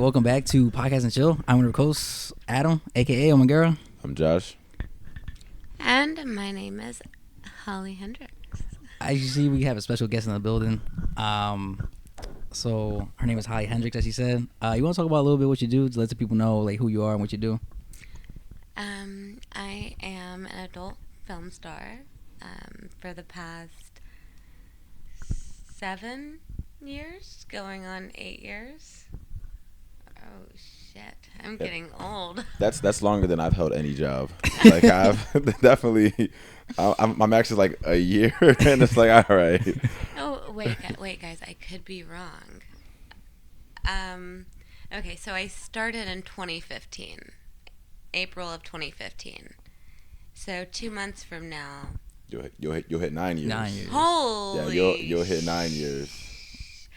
Welcome back to PodcastNChill. I'm one of your hosts, Adam, aka Oh My Girl. I'm Josh. And my name is Holly Hendrix. As you see, we have a special guest in the building. So her name is Holly Hendrix, as she said. You want to talk about a little bit what you do to let the people know like who you are and what you do? I am an adult film star for the past 7 years, going on 8 years. Oh shit! I'm getting old. That's longer than I've held any job. Like I've definitely. I'm actually like a year, and it's like all right. Oh wait, guys! I could be wrong. Okay, so I started in 2015, April of 2015. So 2 months from now. You'll hit 9 years. 9 years. Holy. Yeah, you'll hit 9 years.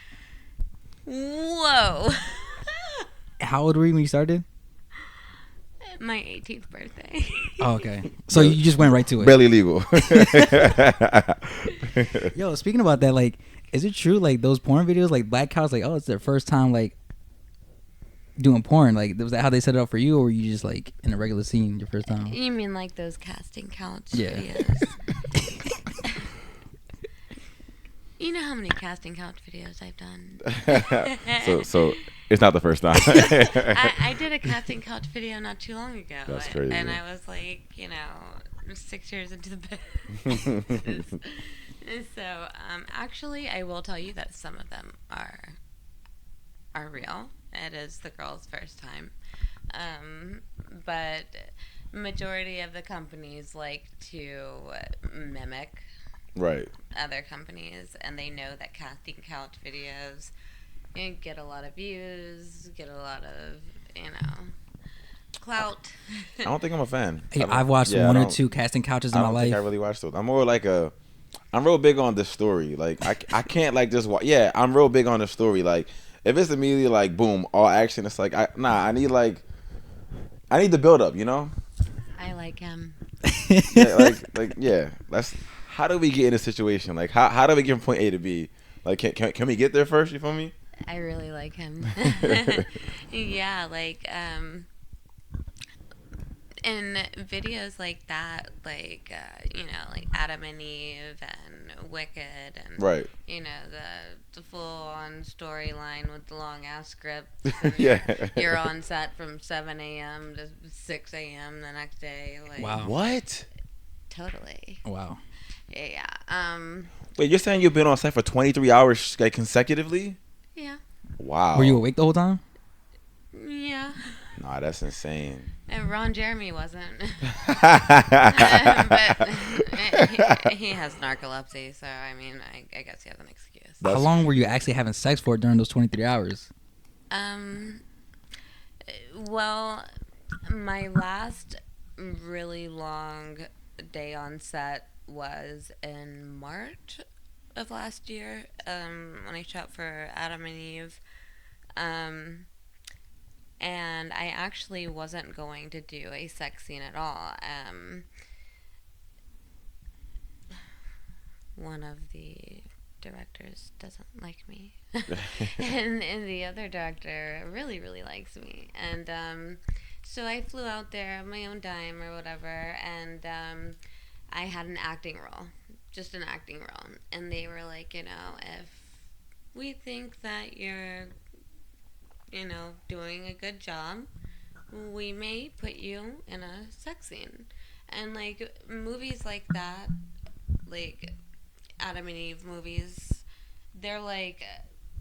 Whoa. How old were you when you started? My 18th birthday. Oh, okay. So you just went right to it. Barely legal. Yo, speaking about that, like, is it true, like, those porn videos, like, Black Cows, like, oh, it's their first time, like, doing porn? Like, was that how they set it up for you, or were you just, like, in a regular scene your first time? You mean like those casting couch Yeah. videos? You know how many casting couch videos I've done. so it's not the first time. I did a casting couch video not too long ago. That's crazy. And I was like, 6 years into the business. So, actually, I will tell you that some of them are real. It is the girl's first time. But majority of the companies like to mimic Right. other companies, and they know that casting couch videos get a lot of views, get a lot of, clout. I don't think I'm a fan. Hey, I've watched one or two casting couches in I my don't life. think I really watched those. I'm more like I'm real big on the story. Like I can't like just watch. Yeah, I'm real big on the story. Like if it's immediately like boom, all action, it's like I need the build up. I like him. Yeah, yeah. How do we get in a situation? Like how do we get from point A to B? Like can we get there first? You feel me? I really like him. Yeah, like in videos like that, like like Adam and Eve and Wicked, and Right. The full on storyline with the long ass script. Yeah. You're on set from 7 a.m. to 6 a.m. the next day. Like, Wow. What? Totally. Wow. Yeah. Wait, you're saying you've been on set for 23 hours like consecutively? Yeah. Wow. Were you awake the whole time? Yeah. Nah, that's insane. And Ron Jeremy wasn't. But he has narcolepsy, so I mean, I guess he has an excuse. How long were you actually having sex for during those 23 hours? Well, my last really long day on set was in March of last year, when I shot for Adam and Eve. And I actually wasn't going to do a sex scene at all. One of the directors doesn't like me. and the other director really, really likes me. And so I flew out there on my own dime or whatever, and I had an acting role. Just an acting role. And they were like, if we think that you're doing a good job, we may put you in a sex scene. And like movies like that, like Adam and Eve movies, they're like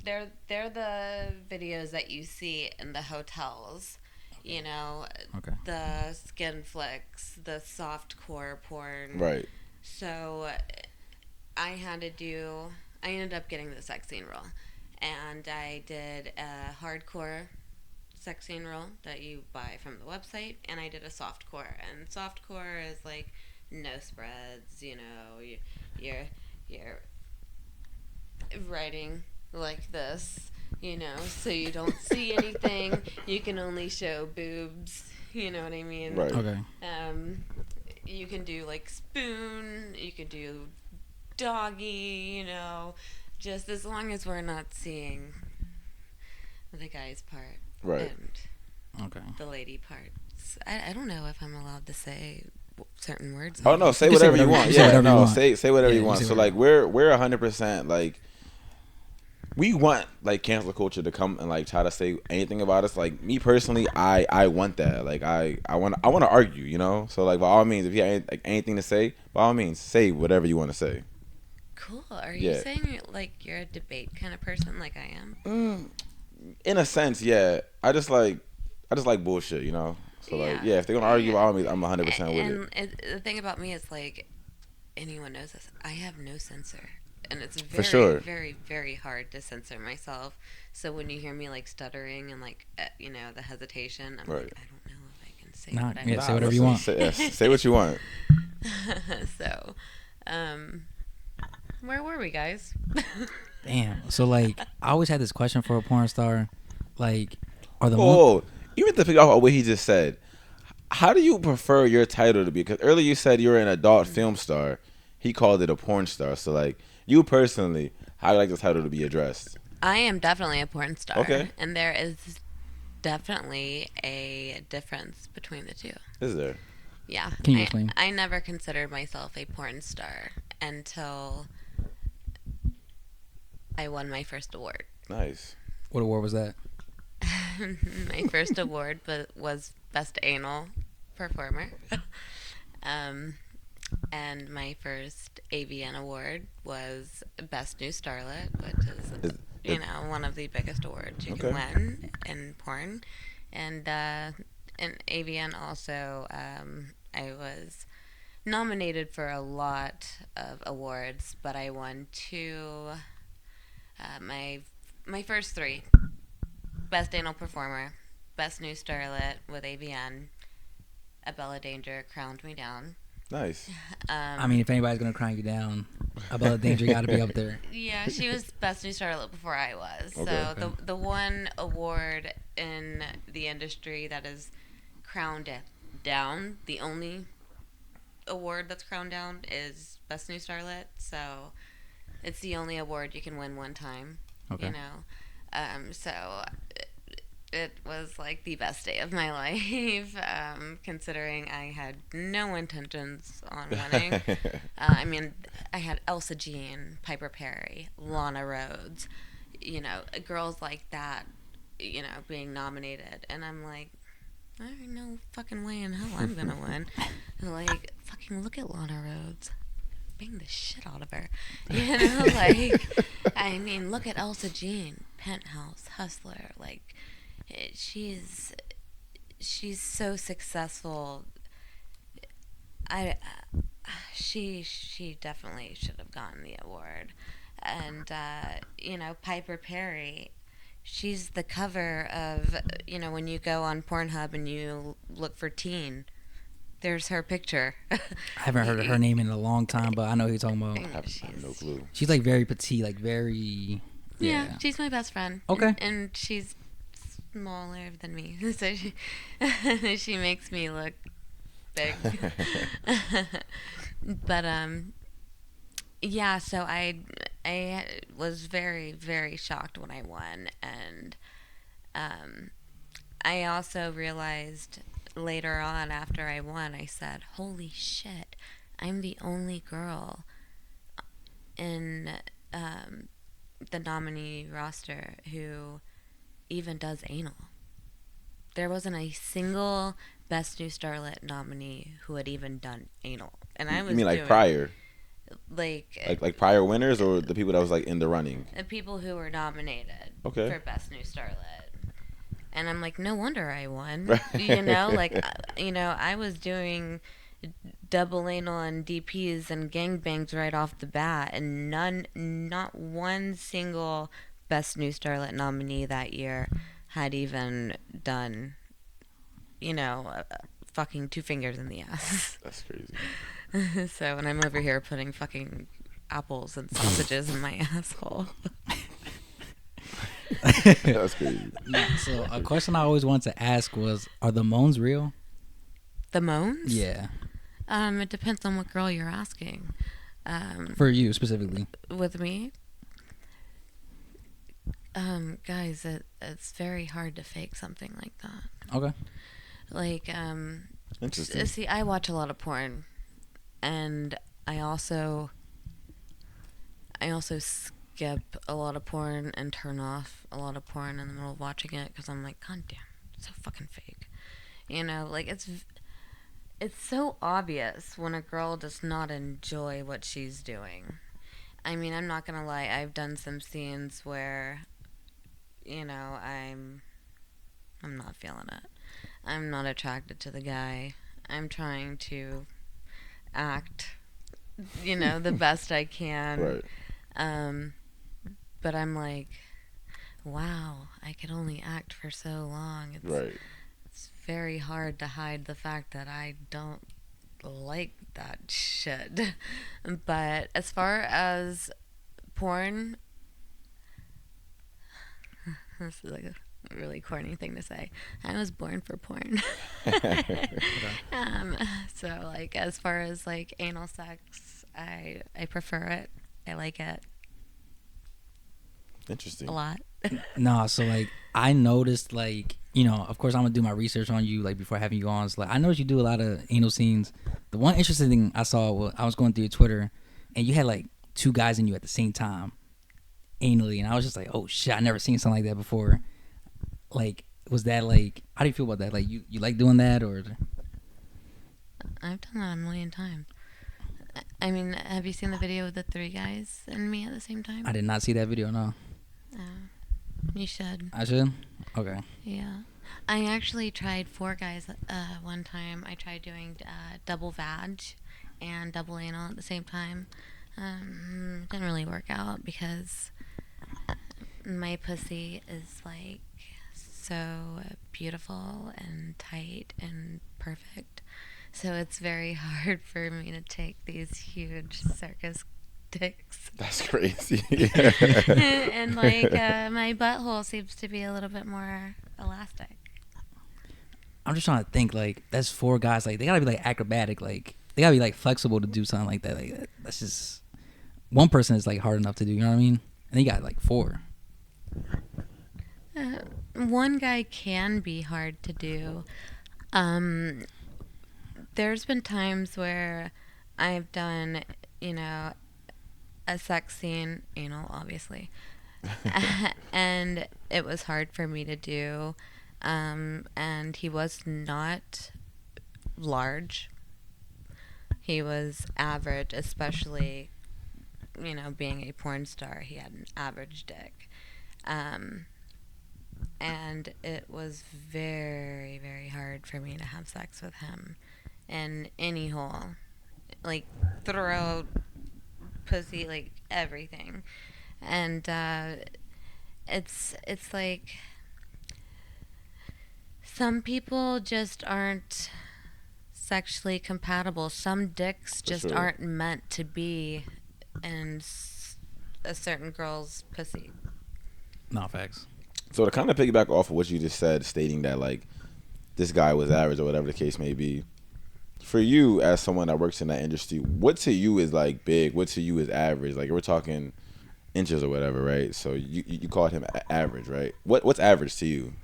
they're the videos that you see in the hotels, Okay. the skin flicks, the softcore porn. Right. So I ended up getting the sex scene role. And I did a hardcore sex scene role that you buy from the website, and I did a softcore. And softcore is like no spreads, you're writing like this, so you don't see anything. You can only show boobs, you know what I mean? Right. Okay. You can do like spoon, you can do doggy, just as long as we're not seeing the guy's part. Right. And Okay. the lady parts. I don't know if I'm allowed to say certain words. Oh no, say You can whatever you want. say Yeah, whatever you no, want. say whatever Yeah, you you want. say So whatever like we're 100% like we want like cancel culture to come and like try to say anything about us. Like me personally, I want that. Like I want to argue, you know. So like by all means, if you have like anything to say, by all means, say whatever you want to say. Cool. Are you saying like you're a debate kind of person like I am? In a sense, yeah. I just like bullshit, you know. So like yeah, if they're gonna argue, by all means, I'm 100% with it. And the thing about me is like anyone knows this. I have no censor. And it's very, For sure. very, very hard to censor myself. So when you hear me like stuttering and like the hesitation, I'm like, I don't know if I can say what I want. Say whatever you want. Say what you want. So, where were we, guys? Damn. So like, I always had this question for a porn star, like, are the even to pick off what he just said, how do you prefer your title to be? Because earlier you said you were an adult film star. He called it a porn star. So like, you personally, how do you like the title to be addressed? I am definitely a porn star. Okay. And there is definitely a difference between the two. Is there? Yeah. Can you explain? I never considered myself a porn star until I won my first award. Nice. What award was that? My first award was Best Anal Performer. And my first AVN award was Best New Starlet, which is one of the biggest awards you can win in porn. And in AVN also, I was nominated for a lot of awards, but I won two. My first three: Best Anal Performer, Best New Starlet with AVN. Abella Danger crowned me down. Nice. I mean, if anybody's gonna crown you down, Abella Danger got to be up there. Yeah, she was Best New Starlet before I was. Okay. So the one award in the industry that is crowned down, the only award that's crowned down is Best New Starlet. So it's the only award you can win one time. Okay. You know, so it was like the best day of my life, considering I had no intentions on winning. I mean, I had Elsa Jean, Piper Perry, Lana Rhodes, girls like that, being nominated. And I'm like, there ain't no fucking way in hell I'm gonna win. Like, fucking look at Lana Rhodes. Bang the shit out of her. Like, I mean, look at Elsa Jean, Penthouse, Hustler, like, she's so successful. She definitely should have gotten the award. And Piper Perry, she's the cover of when you go on Pornhub and you look for teen, there's her picture. I haven't heard her name in a long time, but I know who you're talking about. I have no clue. She's like very petite, like very. Yeah, she's my best friend. Okay. And she's smaller than me, so she makes me look big. But yeah, so I was very, very shocked when I won, and I also realized later on after I won, I said, holy shit, I'm the only girl in the nominee roster who even does anal. There wasn't a single Best New Starlet nominee who had even done anal, and I was. You mean like prior? Like prior winners, or the people that was like in the running? The people who were nominated for Best New Starlet, and I'm like, no wonder I won. I was doing double anal and DPs and gangbangs right off the bat, and not one single Best New Starlet nominee that year had even done, fucking 2 fingers in the ass. That's crazy. So when I'm over here putting fucking apples and sausages in my asshole. That's crazy. So a question I always wanted to ask was, are the moans real? The moans? Yeah. It depends on what girl you're asking. For you specifically. With me? Guys, it's very hard to fake something like that. Okay. Like, Interesting. see, I watch a lot of porn, and I also skip a lot of porn and turn off a lot of porn in the middle of watching it because I'm like, God damn, it's so fucking fake. You know, like it's so obvious when a girl does not enjoy what she's doing. I mean, I'm not gonna lie, I've done some scenes where, you know, I'm not feeling it. I'm not attracted to the guy. I'm trying to act, you know, the best I can. Right. But I'm like, wow, I could only act for so long. Right. It's very hard to hide the fact that I don't like that shit. But as far as porn, this is like a really corny thing to say. I was born for porn. So like as far as like anal sex, I prefer it. I like it Interesting. a lot. Nah, so like I noticed, like, you know, of course I'm gonna do my research on you like before having you on. So like I noticed you do a lot of anal scenes. The one interesting thing I saw, well, I was going through your Twitter, and you had like two guys in you at the same time, anally, and I was just like, oh shit, I never seen something like that before. Like, was that like? How do you feel about that? Like, you like doing that, or? I've done that a million times. I mean, have you seen the video of the three guys and me at the same time? I did not see that video. No. You should. I should. Okay. Yeah. I actually tried 4 guys one time. I tried doing double vag and double anal at the same time. Didn't really work out because my pussy is like so beautiful and tight and perfect. So it's very hard for me to take these huge circus dicks. That's crazy. And like my butthole seems to be a little bit more elastic. I'm just trying to think, like, that's 4 guys, like, they gotta be like acrobatic, like, they gotta be like flexible to do something like that. Like, that's just one person is like hard enough to do, you know what I mean? And you got like 4. One guy can be hard to do. There's been times where I've done, you know, a sex scene, anal, obviously, and it was hard for me to do. And he was not large. He was average, especially, you know, being a porn star. He had an average dick. And it was very, very hard for me to have sex with him in any hole. Like, throat, pussy, like, everything. And it's like some people just aren't sexually compatible. Some dicks just aren't meant to be in a certain girl's pussy. No, facts. So to kind of piggyback off of what you just said, stating that like this guy was average or whatever the case may be, for you as someone that works in that industry, what to you is like big? What to you is average? Like we're talking inches or whatever, right? So you called him average, right? What's average to you?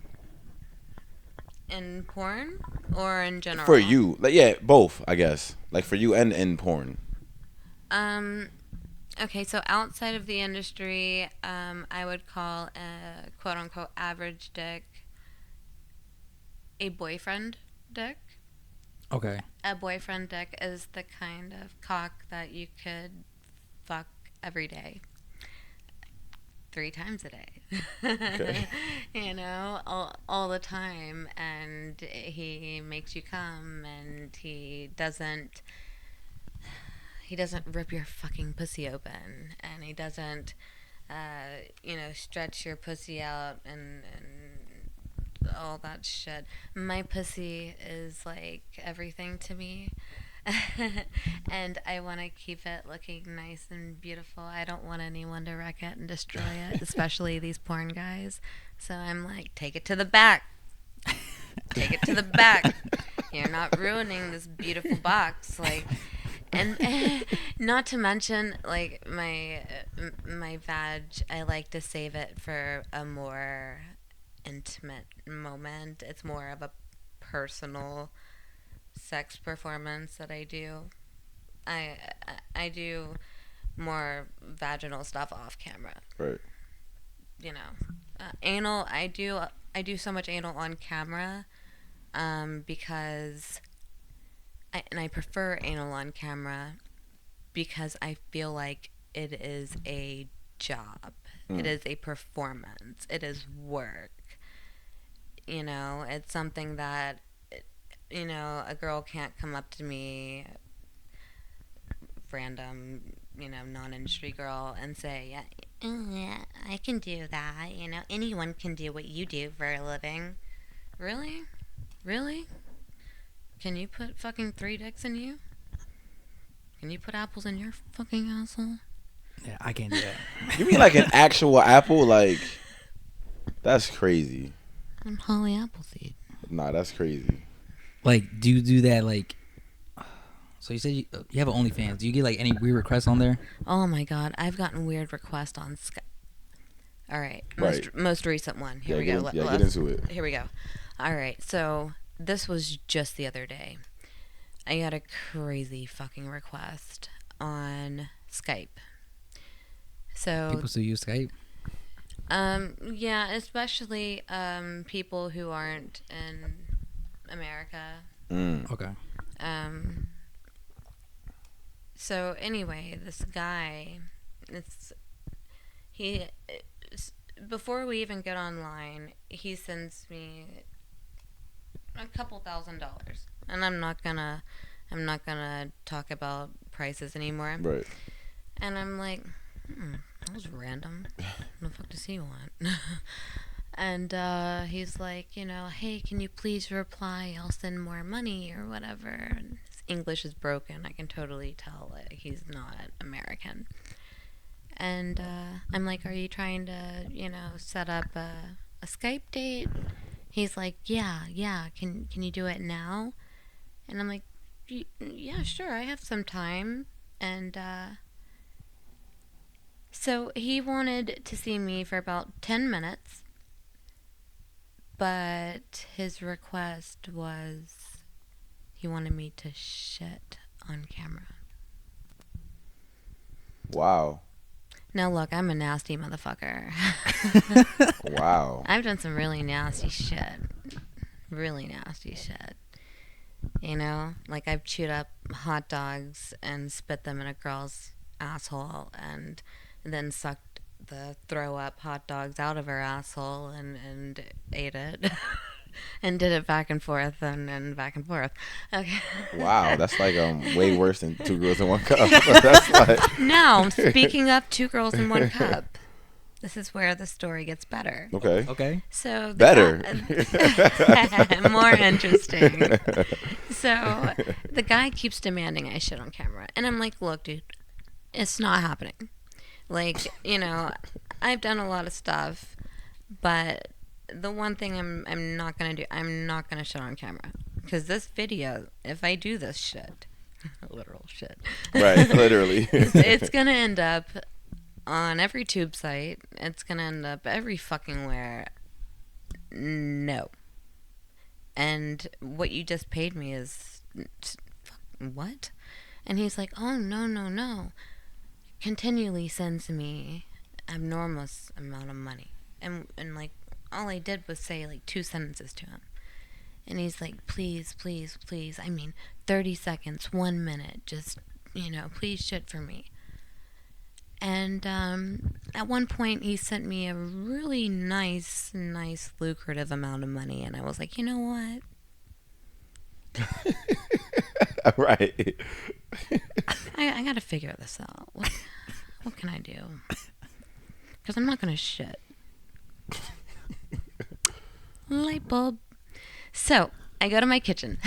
In porn or in general? For you, like yeah, both, I guess. Like for you and in porn. Okay, so outside of the industry, I would call a quote-unquote average dick a boyfriend dick. Okay. A boyfriend dick is the kind of cock that you could fuck every day. 3 times a day. Okay. You know, all the time. And he makes you come, and he doesn't rip your fucking pussy open, and he doesn't you know, stretch your pussy out and all that shit. My pussy is like everything to me. And I want to keep it looking nice and beautiful. I don't want anyone to wreck it and destroy it, especially these porn guys. So I'm like, take it to the back. Take it to the back. You're not ruining this beautiful box. Like, And not to mention, like my vag, I like to save it for a more intimate moment. It's more of a personal sex performance that I do. I I do more vaginal stuff off camera. Right. You know, anal. I do so much anal on camera, because I prefer anal on camera because I feel like it is a job. It is a performance. It is work. It's something that a girl can't come up to me, random, non-industry girl, and say, yeah, I can do that. Anyone can do what you do for a living. Really? Really? Can you put fucking 3 dicks in you? Can you put apples in your fucking asshole? Yeah, I can't do that. You mean like an actual apple? Like, that's crazy. I'm Holly Appleseed. Nah, that's crazy. Like, do you do that, like... So you said you have an OnlyFans. Do you get, like, any weird requests on there? Oh, my God. I've gotten weird requests on Skype. All right. Most recent one. Here we go. Get into it. Here we go. All right. So this was just the other day. I got a crazy fucking request on Skype. So People still use Skype? Yeah, especially people who aren't in America. Okay. So anyway, this guy, before we even get online, he sends me a couple $1,000, and I'm not gonna talk about prices anymore. Right. And I'm like, that was random. What the fuck does he want? And he's like, hey, can you please reply? I'll send more money or whatever. And his English is broken. I can totally tell that he's not American. And I'm like, are you trying to, set up a Skype date? He's like, yeah. Can you do it now? And I'm like, yeah, sure. I have some time. And so he wanted to see me for about 10 minutes. But his request was he wanted me to shit on camera. Wow. Now look, I'm a nasty motherfucker. Wow. I've done some really nasty shit. Really nasty shit. Like I've chewed up hot dogs and spit them in a girl's asshole and then sucked the throw up hot dogs out of her asshole and ate it. And did it back and forth and back and forth. Okay. Wow, that's like way worse than 2 girls in 1 cup. That's like... Now, speaking of 2 girls in 1 cup, this is where the story gets better. Okay. So better. More interesting. So the guy keeps demanding I shit on camera, and I'm like, look, dude, it's not happening. Like, I've done a lot of stuff, but the one thing I'm not gonna do, I'm not gonna shit on camera, because this video, if I do this shit, literal shit, right, literally, it's gonna end up on every tube site. It's gonna end up every fucking where. No. And what you just paid me is what? And he's like, oh no. Continually sends me abnormous amount of money, and like all I did was say like 2 sentences to him, and he's like, please, 30 seconds, 1 minute, just please shit for me. And at one point he sent me a really nice lucrative amount of money, and I was like, you know what, right, I gotta figure this out. What can I do? Because I'm not gonna shit. Light bulb. So I go to my kitchen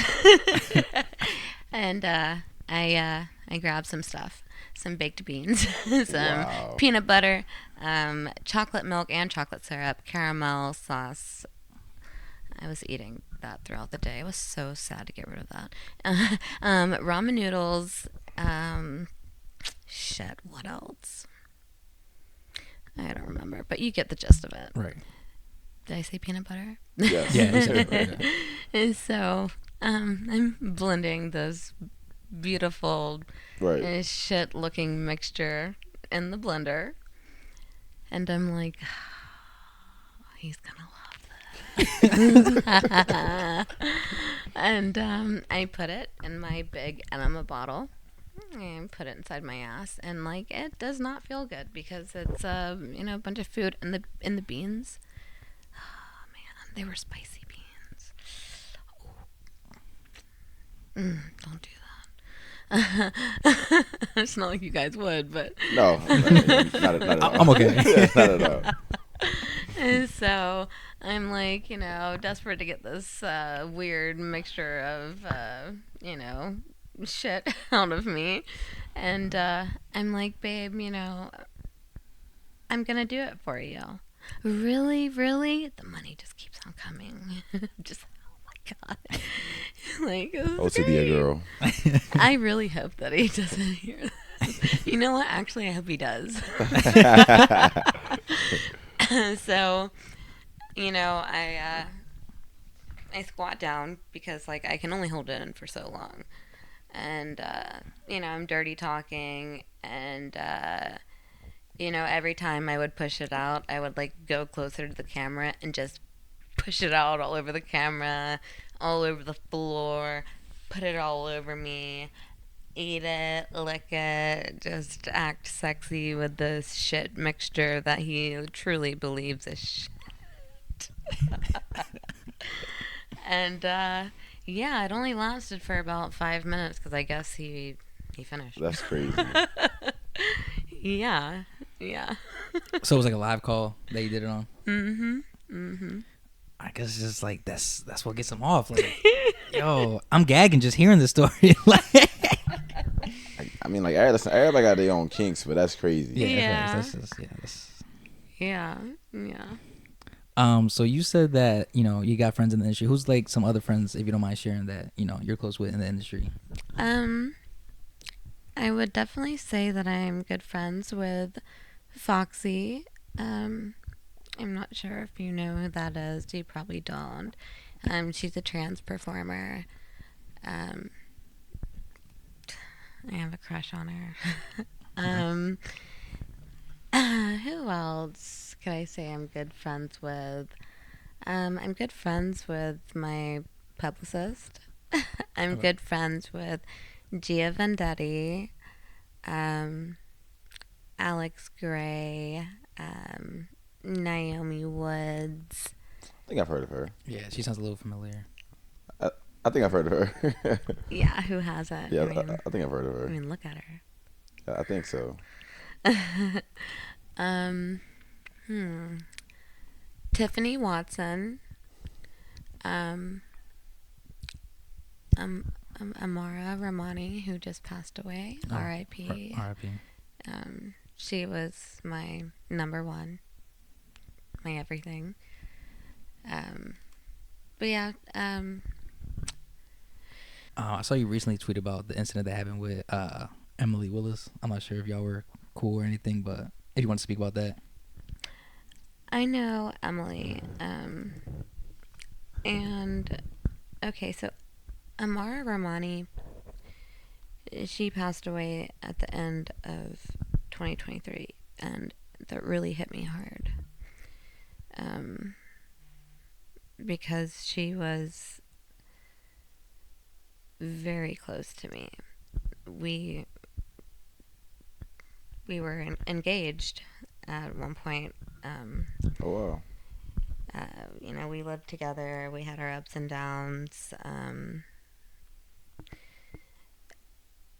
and I grab some stuff, some baked beans, some peanut butter, chocolate milk and chocolate syrup, caramel sauce. I was eating that throughout the day. I was so sad to get rid of that. Ramen noodles, Shit, what else? I don't remember, but you get the gist of it. Right. Did I say peanut butter? Yes. Yeah. You said it, yeah. And so I'm blending this beautiful Right. shit-looking mixture in the blender, and I'm like, he's gonna love this. And I put it in my big enema bottle and put it inside my ass, and like it does not feel good because it's a bunch of food in the beans. Oh man, they were spicy beans. Don't do that. It's not like you guys would, but No, not at all. I'm okay. Not at all. and so I'm like, desperate to get this weird mixture of, shit out of me. And I'm like, babe, I'm going to do it for you. Really, really? The money just keeps on coming. Just, oh my God. Like, OCD girl. I really hope that he doesn't hear this. You know what? Actually, I hope he does. So, I squat down because like I can only hold it in for so long, and I'm dirty talking, and every time I would push it out, I would like go closer to the camera and just push it out all over the camera, all over the floor, put it all over me. Eat it, lick it, just act sexy with this shit mixture that he truly believes is shit. And yeah, it only lasted for about 5 minutes because I guess he finished. That's crazy. Yeah. So it was like a live call that you did it on. Mm-hmm. I guess it's just like that's what gets them off. Like, yo, I'm gagging just hearing the story. Like, I mean, like everybody got their own kinks, but that's crazy. yeah, Yeah. that's Yeah. So you said that you got friends in the industry. Who's like some other friends, if you don't mind sharing, that you're close with in the industry? I would definitely say that I'm good friends with Foxy. I'm not sure if you know who that is. You probably don't. She's a trans performer. I have a crush on her. Who else could I say I'm good friends with? I'm good friends with my publicist. I'm Okay. good friends with Gia Vendetti, Alex Gray, Naomi Woods. I think I've heard of her. Yeah, she sounds a little familiar. I think I've heard of her. Yeah, who hasn't? Yeah, I I think I've heard of her. mean, look at her. I think so. Tiffany Watson. Amara Ramani, who just passed away. Oh, R.I.P. R.I.P. She was my number one, my everything. But yeah, I saw you recently tweet about the incident that happened with Emily Willis. I'm not sure if y'all were cool or anything, but if you want to speak about that. I know Emily. And okay, so Amara Ramani, she passed away at the end of 2023, and that really hit me hard. Because she was very close to me. We were engaged at one point. Oh wow. We lived together. We had our ups and downs.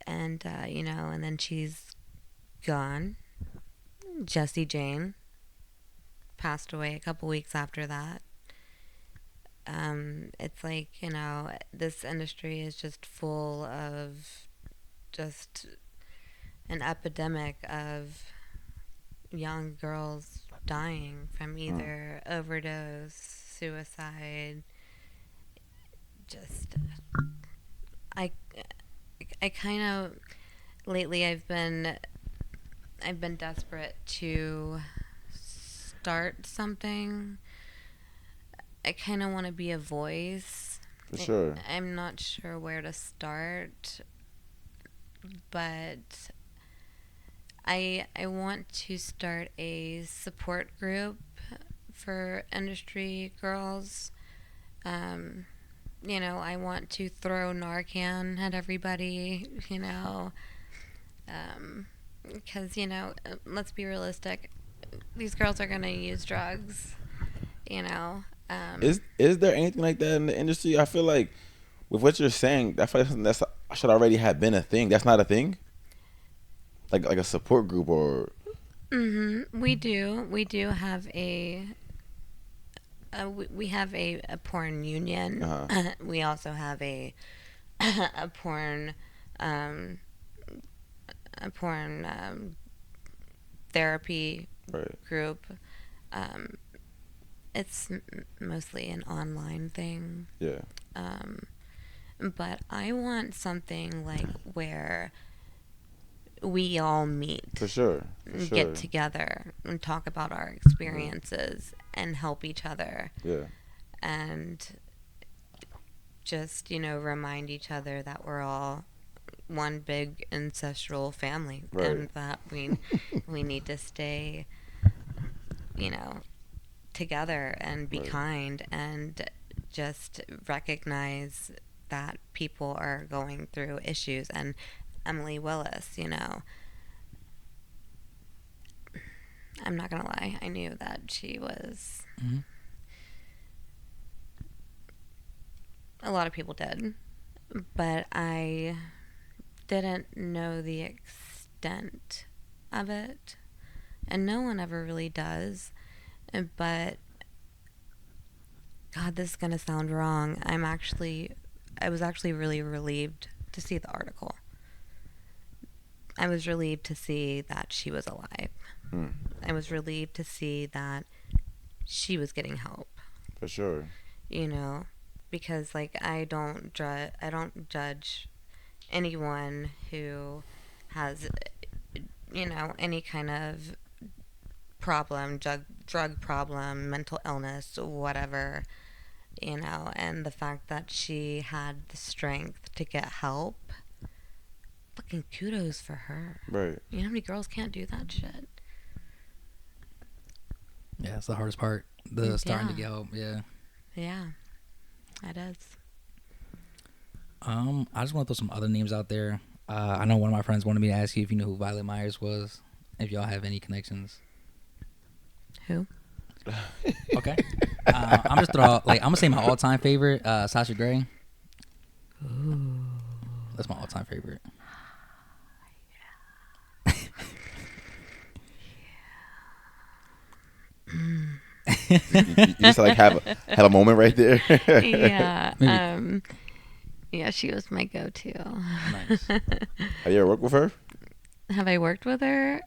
And then she's gone. Jessie Jane passed away a couple weeks after that. It's like, this industry is just full of just an epidemic of young girls dying from either overdose, suicide. Just, I kind of, lately I've been desperate to start something. I kind of want to be a voice. For sure. I'm not sure where to start, but I want to start a support group for industry girls. You know, I want to throw Narcan at everybody, you know, because, you know, let's be realistic. These girls are going to use drugs, you know. Is there anything like that in the industry? I feel like with what you're saying, I feel like that's should already have been a thing. That's not a thing. Like a support group or. We do have we have a porn union. We also have a porn therapy group. It's mostly an online thing. Yeah. But I want something like where we all meet. For sure. Get together and talk about our experiences and help each other. Yeah. And just, you know, remind each other that we're all one big ancestral family. Right. And that we need to stay, you know, together and be kind and just recognize that people are going through issues. And Emily Willis, you know, I'm not gonna lie, I knew that she was a lot of people did, but I didn't know the extent of it, and no one ever really does. But God, this is gonna sound wrong. I was actually really relieved to see the article. I was relieved to see that she was alive. I was relieved to see that she was getting help. For sure. You know, because like I don't judge anyone who has, you know, any kind of problem, drug problem, mental illness, whatever, you know, and the fact that she had the strength to get help, fucking kudos for her. Right. You know how many girls can't do that shit? Yeah, it's the hardest part. Starting to get help. Yeah. Yeah, it is. I just want to throw some other names out there. I know one of my friends wanted me to ask you if you knew who Violet Myers was, if y'all have any connections. Who? Okay. I'm just I'm gonna say my all-time favorite, Sasha Grey. Ooh. That's my all-time favorite. You just like have a moment right there. Yeah. Yeah, she was my go-to. Nice. Have you ever worked with her? Have I worked with her?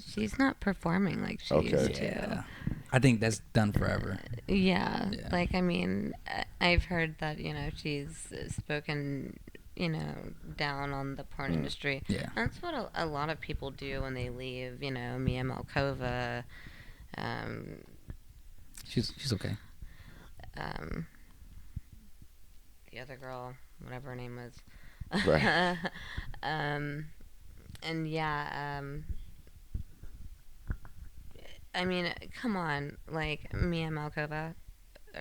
She's not performing like she used to. I think that's done forever. Yeah. Like, I mean, I've heard that, you know, she's spoken, you know, down on the porn industry. Yeah. That's what a lot of people do when they leave, you know, Mia Malkova. She's okay. The other girl, whatever her name was. Right. And yeah, I mean, come on, like Mia Malkova,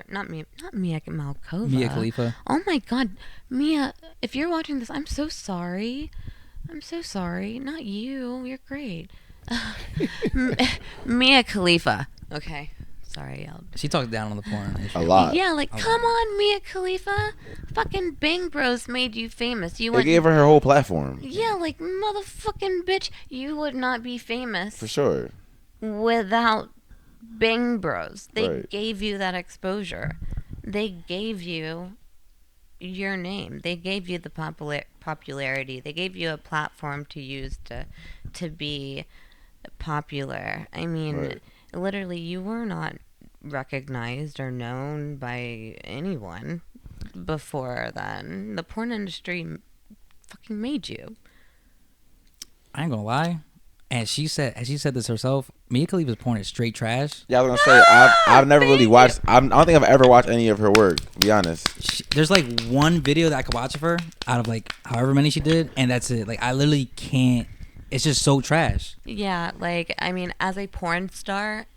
not Mia Malkova. Mia Khalifa. Oh my God, Mia! If you're watching this, I'm so sorry. I'm so sorry. Not you. You're great. Mia Khalifa. Okay. Sorry, she talked down on the porn issue. A lot. Yeah, like, come on, Mia Khalifa. Fucking Bang Bros made you famous. They gave her whole platform. Yeah, like, motherfucking bitch. You would not be famous. For sure. Without Bang Bros. They Right. gave you that exposure. They gave you your name. They gave you the popularity. They gave you a platform to use to be popular. I mean, literally, you were not recognized or known by anyone before then. The porn industry fucking made you. I ain't gonna lie. And she said this herself. Mia Khalifa's porn is straight trash. Yeah, I was gonna say I've never really watched. I don't think I've ever watched any of her work. To be honest, There's like one video that I could watch of her out of like however many she did, and that's it. Like I literally can't. It's just so trash. Yeah, like I mean, as a porn star,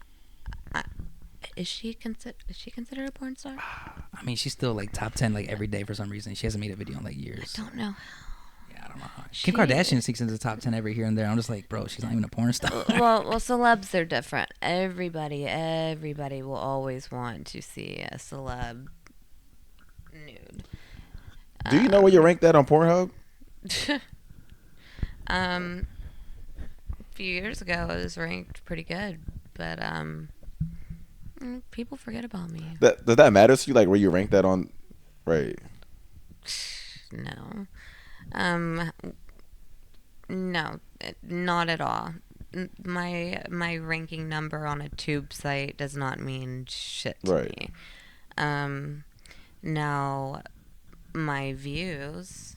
is she considered a porn star? I mean, she's still like top 10 like every day for some reason. She hasn't made a video in like years. I don't know. Yeah, I don't know how. Kim Kardashian sneaks into the top 10 every here and there. I'm just like, bro, she's not even a porn star. well, celebs are different. Everybody will always want to see a celeb nude. do you know where you rank that on Pornhub? A few years ago, it was ranked pretty good, but people forget about me. Does that matter to you? Like where you rank that on? Right. No. No, not at all. My ranking number on a tube site does not mean shit to me. Now, my views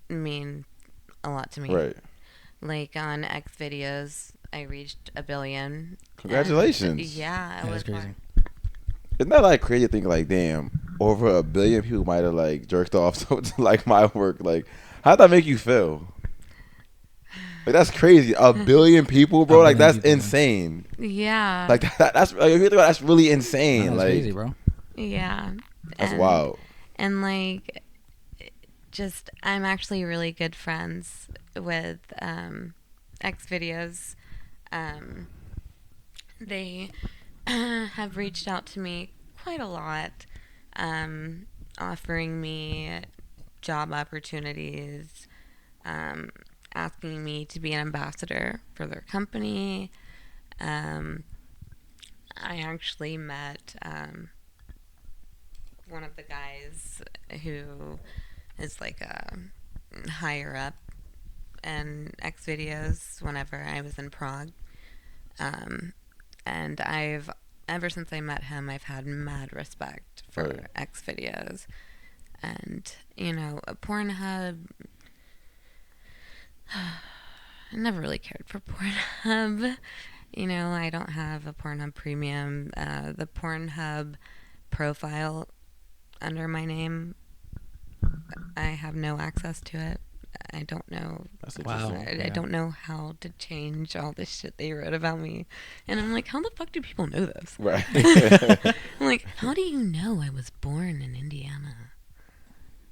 mean a lot to me. Right. Like on X videos, I reached 1 billion. Congratulations. Yeah, That's crazy. Isn't that like crazy to think like, damn, over 1 billion people might have like jerked off to like my work? Like, how'd that make you feel? Like that's crazy. 1 billion people, bro. Like that's insane. Yeah. Like that's like, if you think about it, that's really insane. That's like crazy, bro. Yeah. That's wild. And like, just I'm actually really good friends with X videos. They have reached out to me quite a lot, offering me job opportunities, asking me to be an ambassador for their company. I actually met one of the guys who is like a higher up in X videos whenever I was in Prague. And ever since I met him, I've had mad respect for X videos. And, you know, Pornhub, I never really cared for Pornhub. You know, I don't have a Pornhub premium. The Pornhub profile under my name, I have no access to it. I don't know. I don't know how to change all this shit they wrote about me. And I'm like, how the fuck do people know this? Right. I'm like, how do you know I was born in Indiana?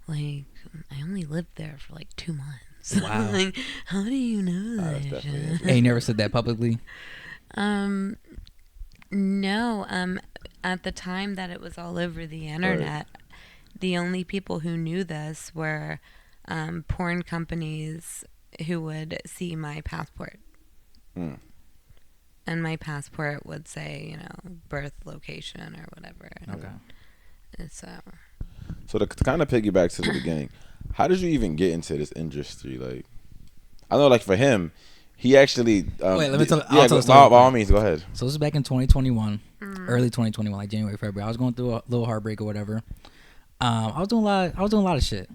Like, I only lived there for like 2 months. Wow. Like, how do you know that shit? Hey, you never said that publicly? No. At the time that it was all over the internet, the only people who knew this were porn companies who would see my passport. And my passport would say, you know, birth location or whatever. Okay. So to kind of piggyback to the beginning, how did you even get into this industry? Like, I know, like for him, he actually. Wait, let me tell. Yeah, by all means, go ahead. So this is back in 2021, early 2021, like January, February. I was going through a little heartbreak or whatever. I was doing a lot of shit.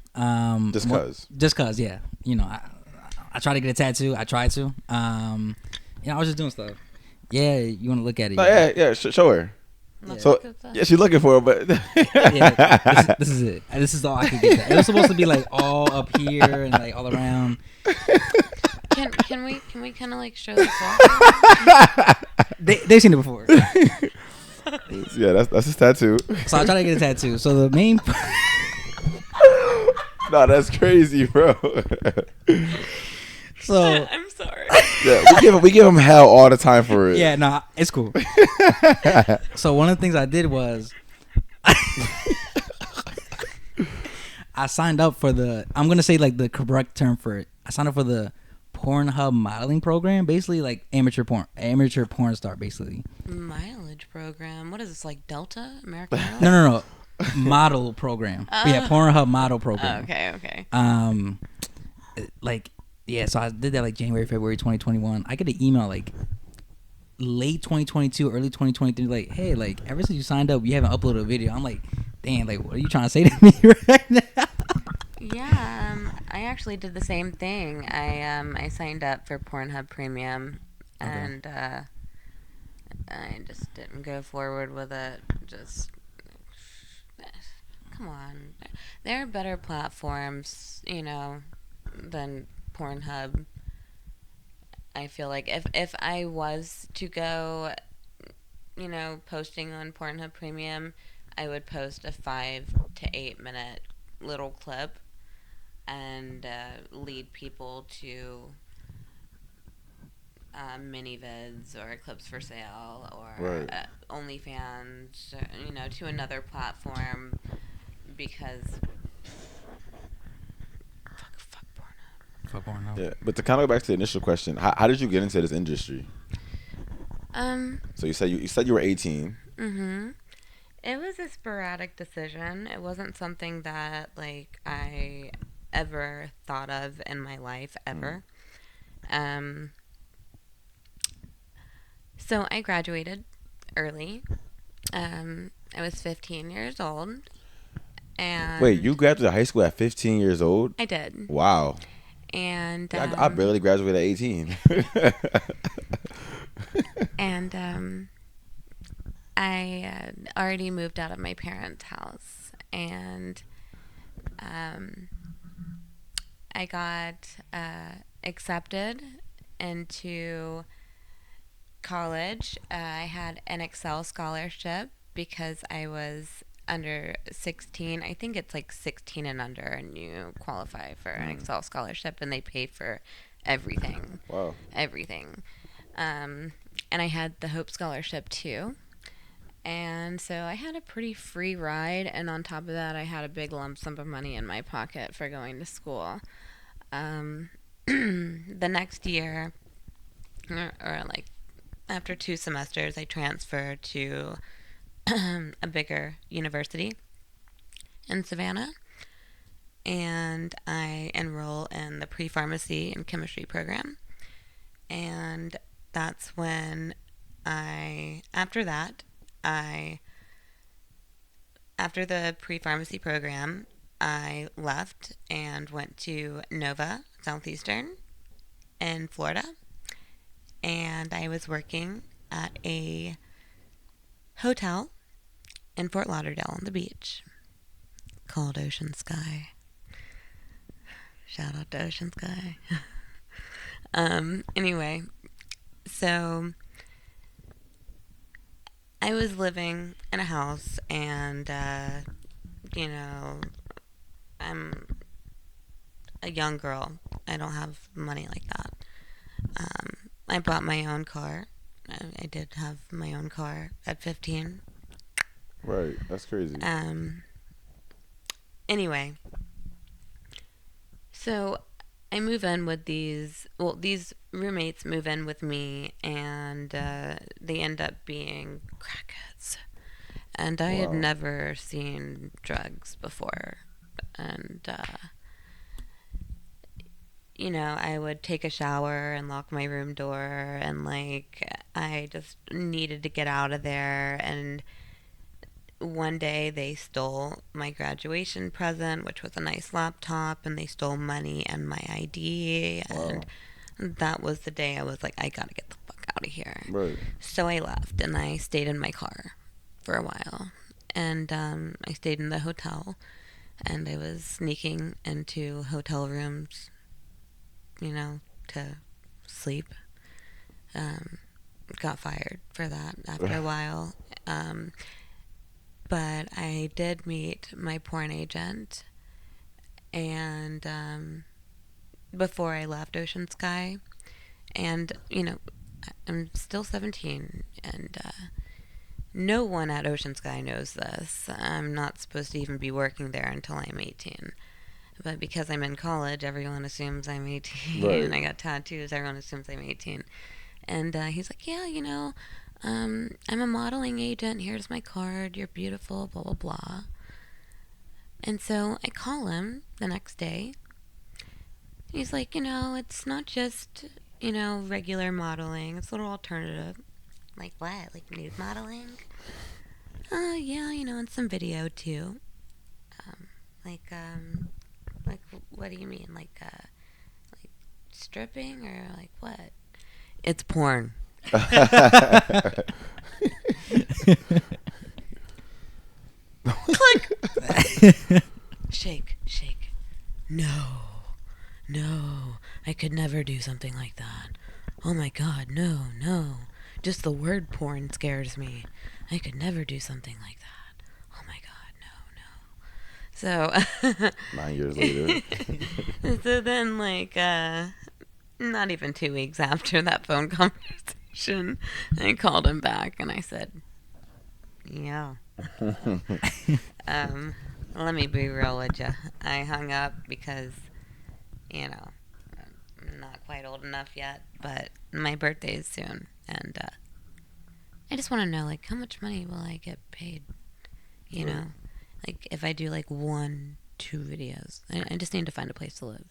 Just cause, yeah. You know, I tried to get a tattoo. I tried to. You know, I was just doing stuff. Yeah, you want to look at it? No, yeah. Show her. Yeah. So yeah, she's looking for it, but yeah, this is it. This is all I could get. It was supposed to be like all up here and like all around. Can we kind of like show this off? They've seen it before. Yeah, that's his tattoo. So I tried to get a tattoo. So the main. No, that's crazy, bro. So I'm sorry. Yeah, we give him hell all the time for it. Yeah, nah, it's cool. So one of the things I did was I signed up for I'm gonna say like the correct term for it. I signed up for the Pornhub modeling program, basically like amateur porn star, basically. Mileage program. What is this, like Delta? American Airlines? No. Model program. Yeah, Pornhub model program. Okay. Like, yeah, so I did that like January, February 2021. I get an email like late 2022, early 2023, like, hey, like ever since you signed up, you haven't uploaded a video. I'm like, dang, like, what are you trying to say to me right now? Yeah, I actually did the same thing. I signed up for Pornhub Premium, and I just didn't go forward with it. Just come on, there are better platforms, than Pornhub. I feel like if I was to go, posting on Pornhub Premium, I would post a 5 to 8 minute little clip and lead people to mini vids or clips for sale or Right. OnlyFans, to another platform because fuck Pornhub. Fuck Pornhub. Yeah, but to kind of go back to the initial question, how did you get into this industry? So you said you were 18. Mm-hmm. It was a sporadic decision. It wasn't something that I ever thought of in my life ever. So I graduated early. I was 15 years old. And Wait, you graduated high school at 15 years old? I did. Wow. And I barely graduated at 18. and I already moved out of my parents' house, and I got accepted into college. I had an Excel scholarship because I was under 16. I think it's 16 and under, and you qualify for an Excel scholarship, and they pay for everything. Wow. Everything. And I had the Hope Scholarship too. And so I had a pretty free ride, and on top of that, I had a big lump sum of money in my pocket for going to school. The next year, or after 2 semesters, I transferred to a bigger university in Savannah, and I enroll in the pre-pharmacy and chemistry program. And that's when after the pre-pharmacy program, I left and went to Nova Southeastern in Florida, and I was working at a hotel in Fort Lauderdale on the beach called Ocean Sky. Shout out to Ocean Sky. Anyway, so I was living in a house, and I'm a young girl. I don't have money like that. I bought my own car. I did have my own car at 15. Right, that's crazy. Anyway, so I move in with these roommates move in with me, and they end up being crackheads. And I had never seen drugs before. And, I would take a shower and lock my room door, and I just needed to get out of there. And one day they stole my graduation present, which was a nice laptop, and they stole money and my ID. And that was the day I was like, I gotta get the fuck out of here. Right. So I left, and I stayed in my car for a while. And I stayed in the hotel, and I was sneaking into hotel rooms, to sleep. Got fired for that after a while. But I did meet my porn agent, and before I left Ocean Sky, and I'm still 17, and no one at Ocean Sky knows this. I'm not supposed to even be working there until I'm 18. But because I'm in college, everyone assumes I'm 18. Right. And I got tattoos, everyone assumes I'm 18. And he's like, yeah, I'm a modeling agent. Here's my card. You're beautiful, blah, blah, blah. And so I call him the next day. He's like, it's not just, regular modeling. It's a little alternative. Like what? Like nude modeling? Yeah, and some video too. Um, like, what do you mean? Like stripping or like what? It's porn. Click. Shake, shake. No, I could never do something like that. Oh my god, no. Just the word porn scares me. I could never do something like that. Oh my god, no. So 9 years later. so then not even 2 weeks after that phone conversation, I called him back and I said, yeah. Let me be real with you. I hung up because, I'm not quite old enough yet, but my birthday is soon, and I just want to know, like, how much money will I get paid? You know, like if I do like 1, 2 videos, I just need to find a place to live,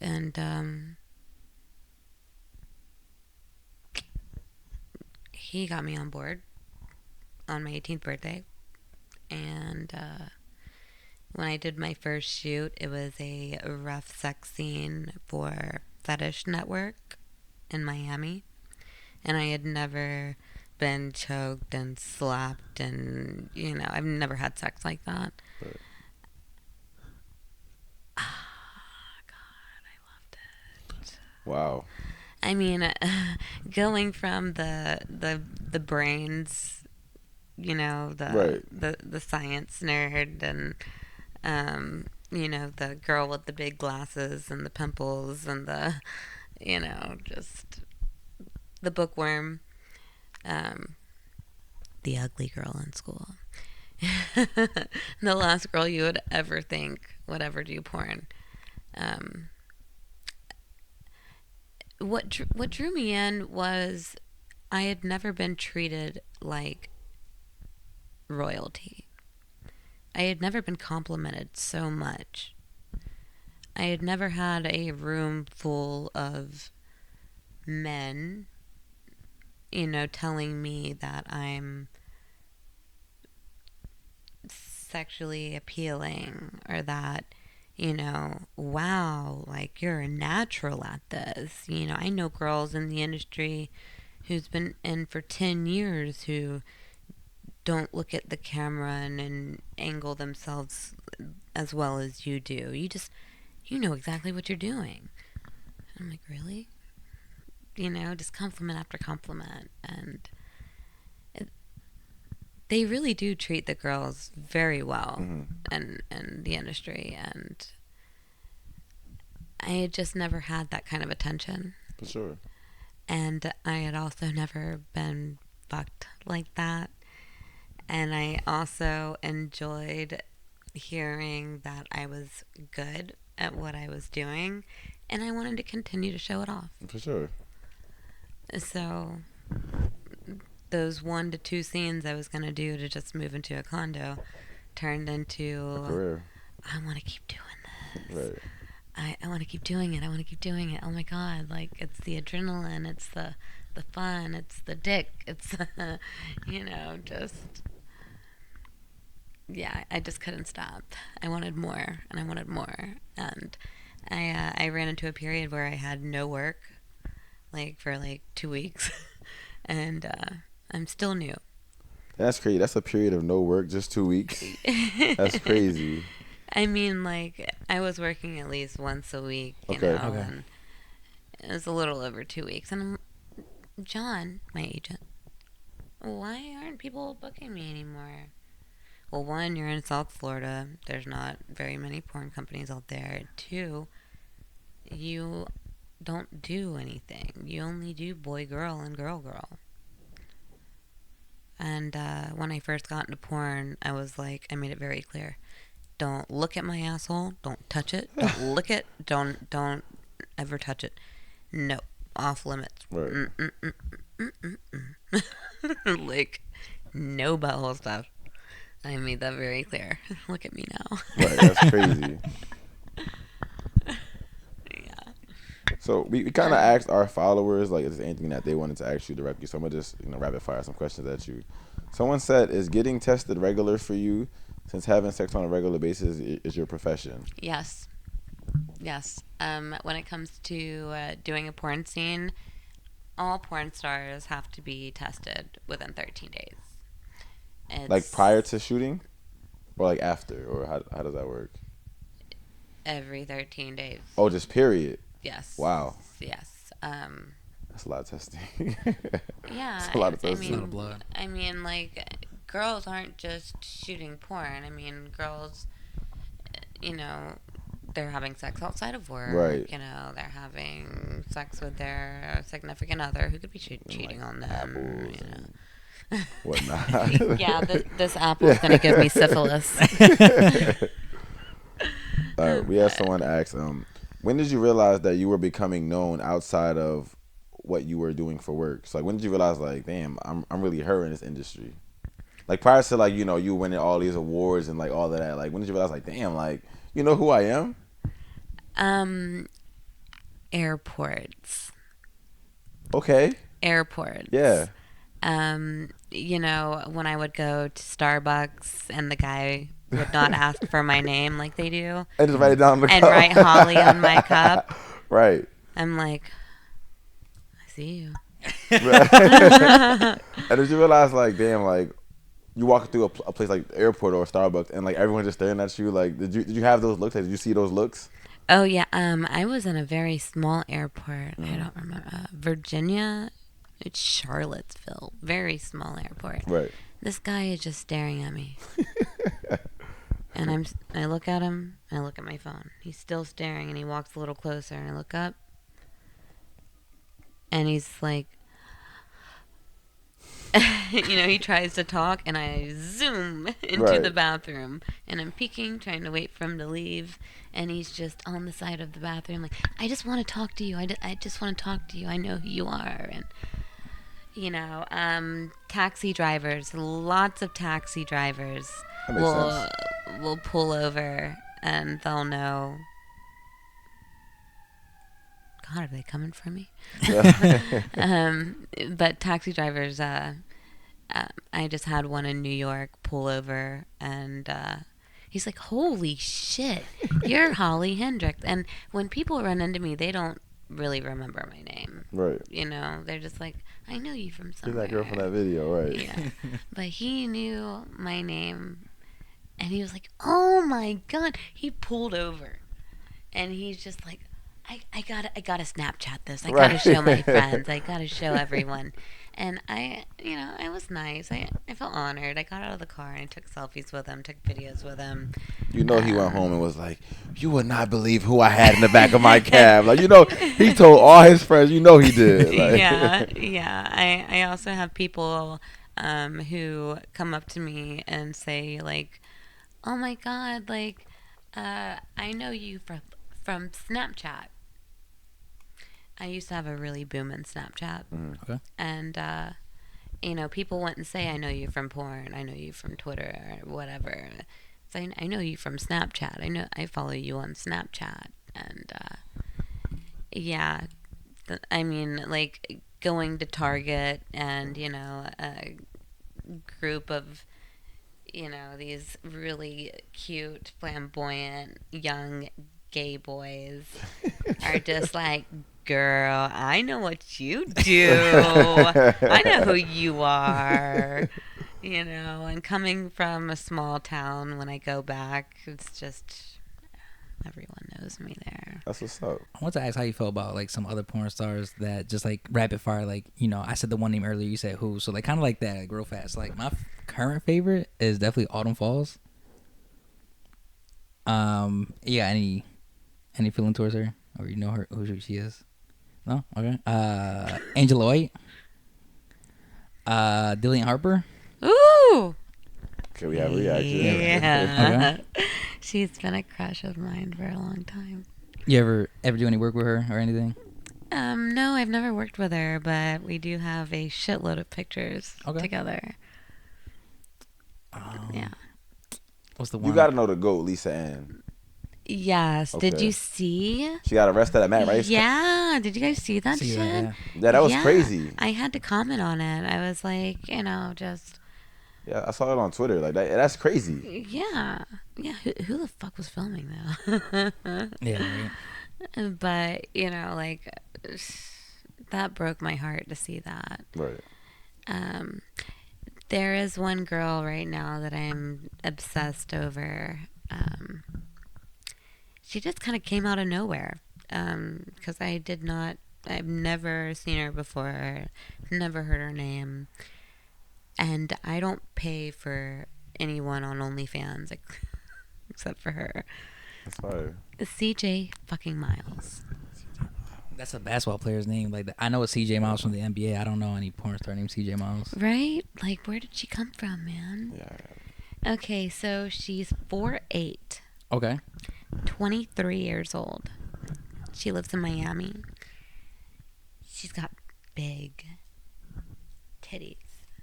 and he got me on board on my 18th birthday, and when I did my first shoot, it was a rough sex scene for Fetish Network in Miami. And I had never been choked and slapped, and, I've never had sex like that. Right. God, I loved it. Wow. I mean, going from the brains, Right. the science nerd, and the girl with the big glasses and the pimples and the, just the bookworm, the ugly girl in school, the last girl you would ever think would ever do porn. What drew me in was I had never been treated like royalty. I had never been complimented so much. I had never had a room full of men, telling me that I'm sexually appealing, or that, wow, like you're a natural at this. I know girls in the industry who's been in for 10 years who don't look at the camera and angle themselves as well as you do. You know exactly what you're doing. I'm like, really? Just compliment after compliment. And they really do treat the girls very well in the industry. And I had just never had that kind of attention. For sure. And I had also never been fucked like that. And I also enjoyed hearing that I was good at what I was doing, and I wanted to continue to show it off. For sure. So those 1 to 2 scenes I was going to do to just move into a condo turned into a career. I want to keep doing this. Right. I want to keep doing it. I want to keep doing it. Oh my God. Like, it's the adrenaline. It's the fun. It's the dick. It's, just... Yeah, I just couldn't stop. I wanted more, and I wanted more. And I ran into a period where I had no work, for 2 weeks. And I'm still new. That's crazy. That's a period of no work, just 2 weeks. That's crazy. I mean, I was working at least once a week, Okay. And it was a little over 2 weeks. And John, my agent, why aren't people booking me anymore? Well, 1, you're in South Florida. There's not very many porn companies out there. 2, you don't do anything. You only do boy-girl and girl-girl. And when I first got into porn, I was like, I made it very clear. Don't look at my asshole. Don't touch it. Don't lick it. Don't ever touch it. No. Off limits. Right. No butthole stuff. I made that very clear. Look at me now. Right, that's crazy. Yeah. So we kind of asked our followers, like, is there anything that they wanted to ask you directly? So I'm going to just, rapid fire some questions at you. Someone said, "Is getting tested regular for you, since having sex on a regular basis is your profession?" Yes. Yes. When it comes to doing a porn scene, all porn stars have to be tested within 13 days. Like prior to shooting, or like after, or how does that work? Every 13 days. Oh, just period. Yes. Wow. Yes. That's a lot of testing. Yeah. That's a lot of testing. It's a lot of blood. I mean, like, girls aren't just shooting porn. I mean, girls, you know, they're having sex outside of work. Right. You know, they're having sex with their significant other who could be cheating on them. You know. Whatnot. Yeah, this apple is gonna give me syphilis. We had someone ask, when did you realize that you were becoming known outside of what you were doing for work? So like, when did you realize, like, damn, I'm really her in this industry? Like prior to, like, you know, you winning all these awards and like all of that. Like, when did you realize, like, damn, like, you know who I am? Airports. Okay. Airports. Yeah. You know, when I would go to Starbucks and the guy would not ask for my name like they do. And just write it down on the and cup. write Holly on my cup. Right. I'm like, I see you. Right. And did you realize, like, damn, like, you walk through a place like the airport or Starbucks and like everyone just staring at you? Like, did you have those looks? Like, did you see those looks? Oh yeah. I was in a very small airport. I don't remember. Virginia. It's Charlottesville. Very small airport. Right. This guy is just staring at me. And I look at him, and I look at my phone. He's still staring, and he walks a little closer, and I look up, and he's like, you know, he tries to talk, and I zoom into the bathroom, and I'm peeking, trying to wait for him to leave, and he's just on the side of the bathroom, like, I just want to talk to you. I just want to talk to you. I know who you are, and you know, taxi drivers, lots of taxi drivers will pull over and they'll know. God, are they coming for me? But taxi drivers, I just had one in New York pull over and he's like, holy shit, you're Holly Hendrix. And when people run into me, they don't really remember my name. Right. You know, they're just like, I know you from somewhere. You're that girl from that video, right? Yeah. But he knew my name, and he was like, oh my God. He pulled over, and he's just like, I gotta Snapchat this. I gotta show my friends. I gotta show everyone. And I was nice. I felt honored. I got out of the car and I took selfies with him, took videos with him. You know, he went home and was like, you would not believe who I had in the back of my cab. Like, you know, he told all his friends, you know he did. Like. Yeah. I also have people who come up to me and say, like, oh my God, like, I know you from Snapchat. I used to have a really booming Snapchat. Okay. And, you know, people wouldn't say, I know you from porn. I know you from Twitter or whatever. So I know you from Snapchat. I follow you on Snapchat. And, yeah, I mean, like, going to Target and, you know, a group of, you know, these really cute, flamboyant, young gay boys are just like, girl, I know what you do. I know who you are. You know, and coming from a small town, when I go back, it's just, everyone knows me there. That's what's up. I want to ask how you felt about like some other porn stars that just like rapid fire, like, you know, I said the one name earlier, you said who, so like kind of like that, like real fast. Like my current favorite is definitely Autumn Falls. Yeah, any feeling towards her, or you know her, who she is? No, okay. Angela White, Dillian Harper. Ooh. Okay, we have a reaction. Yeah. Okay. She's been a crush of mine for a long time. You ever do any work with her or anything? No, I've never worked with her, but we do have a shitload of pictures together. Yeah. What's the one? You got to know the GOAT, Lisa Ann. Yes. Okay. Did you see? She got arrested at Matt Rice. Yeah. Did you guys see that shit? Yeah. Yeah, that was crazy. I had to comment on it. I was like, you know, just Yeah, I saw it on Twitter. Like that's crazy. Yeah. Yeah. Who the fuck was filming though? Yeah, right. But, like, that broke my heart to see that. Right. Um, there is one girl right now that I'm obsessed over. She just kind of came out of nowhere. Because I've never seen her before, never heard her name. And I don't pay for anyone on OnlyFans except for her. That's fire. CJ fucking Miles. That's a basketball player's name. Like I know it's CJ Miles from the NBA. I don't know any porn star named CJ Miles. Right? Like, where did she come from, man? Yeah. Okay, so she's 4'8", Okay. 23 years old. She lives in Miami. She's got big titties.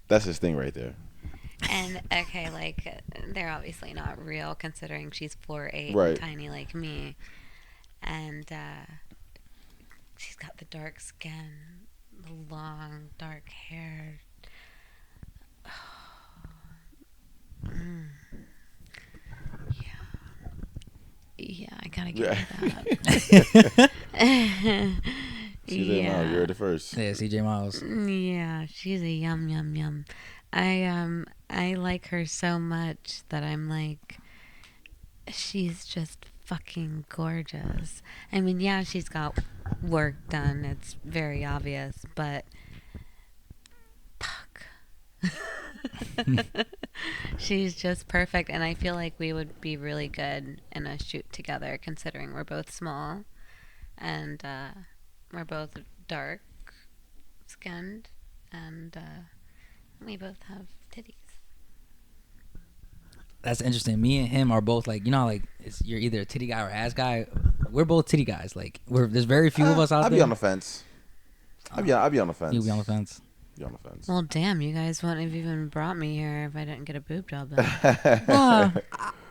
That's his thing right there. And, okay, like, they're obviously not real considering she's 4'8", Right. and tiny like me. And, she's got the dark skin, the long, dark hair. Yeah, I gotta give her that. CJ Miles, you're the first. Yeah, CJ Miles. Yeah, she's a yum yum yum. I like her so much that I'm like, she's just fucking gorgeous. I mean, yeah, she's got work done. It's very obvious, but fuck. She's just perfect, and I feel like we would be really good in a shoot together, considering we're both small, and we're both dark skinned, and we both have titties. That's interesting. Me and him are both like, like you're either a titty guy or ass guy. We're both titty guys. Like there's very few of us out there. I'd be on the fence. I'd be on the fence. You'll be on the fence. Be on the fence. Well, damn, you guys wouldn't have even brought me here if I didn't get a boob job then.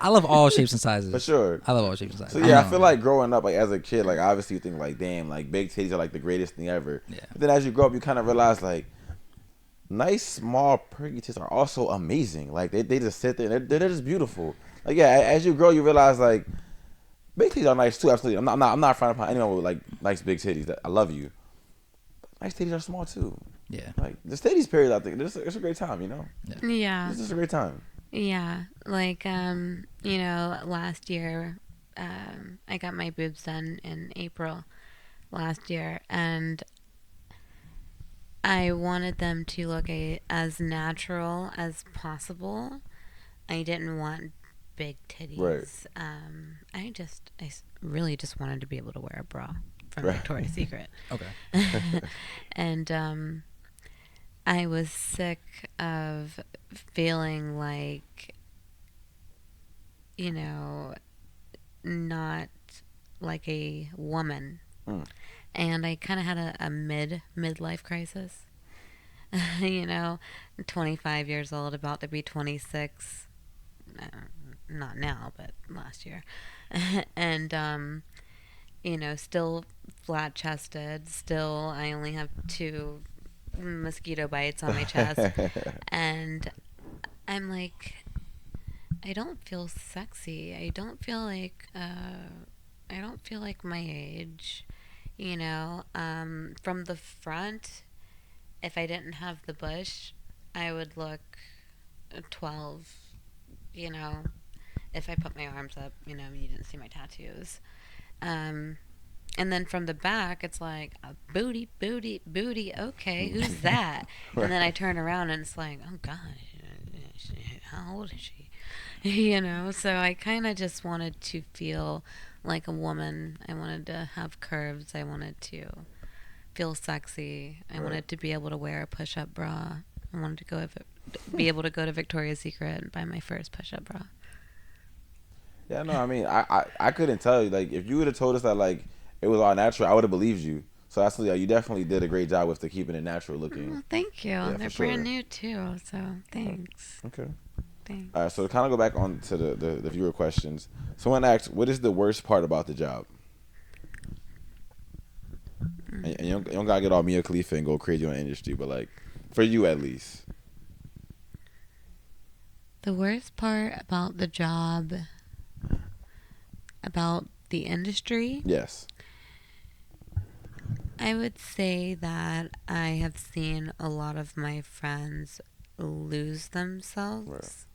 I love all shapes and sizes. For sure. I love all shapes and sizes. So yeah, I feel like growing up, like as a kid, like obviously you think like, damn, like big titties are like the greatest thing ever. Yeah. But then as you grow up, you kind of realize like, nice small perky tits are also amazing. Like they just sit there and they're just beautiful. Like yeah, as you grow, you realize like, big titties are nice too. Absolutely, I'm not frowning upon anyone with like nice big titties. I love you. Nice titties are small too. Yeah. Like the titties period, I think it's a great time. Yeah. It's just a great time. Yeah, like last year, I got my boobs done in April last year, and I wanted them to look as natural as possible. I didn't want big titties. Right. I really just wanted to be able to wear a bra from Right. Victoria's Secret. Okay. And I was sick of feeling like, not like a woman. Mm. And I kind of had a midlife crisis. 25 years old, about to be 26. Not now, but last year. And, still flat chested. Still, I only have 2 mosquito bites on my chest. And I'm like, I don't feel sexy. I don't feel like my age. From the front, if I didn't have the bush, I would look 12. If I put my arms up, you didn't see my tattoos. And then from the back, it's like a booty. Okay, who's that? And then I turn around and it's like, oh God, how old is she? So I kind of just wanted to feel like a woman. I wanted to have curves. I wanted to feel sexy. I wanted to be able to wear a push-up bra. I wanted to be able to go to Victoria's Secret and buy my first push-up bra. Yeah, no, I mean, I couldn't tell you. Like, if you would have told us that, like, it was all natural, I would have believed you. So, absolutely, you definitely did a great job with keeping it natural looking. Well, thank you. Yeah, They're for sure. brand new, too, so thanks. Okay. Thanks. All right, so to kind of go back on to the viewer questions. Someone asked, what is the worst part about the job? And you don't got to get all Mia Khalifa and go crazy on the industry, but, like, for you at least. The worst part about the job, about the industry, Yes. I would say that I have seen a lot of my friends lose themselves,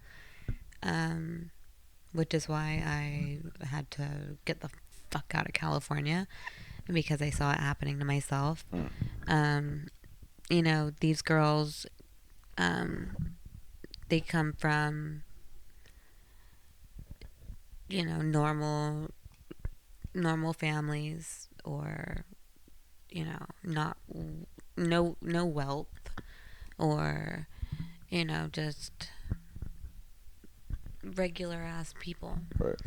which is why I had to get the fuck out of California, because I saw it happening to myself. You know, these girls, they come from, you know, normal families, or, you know, no wealth, or, you know, just regular ass people. Right.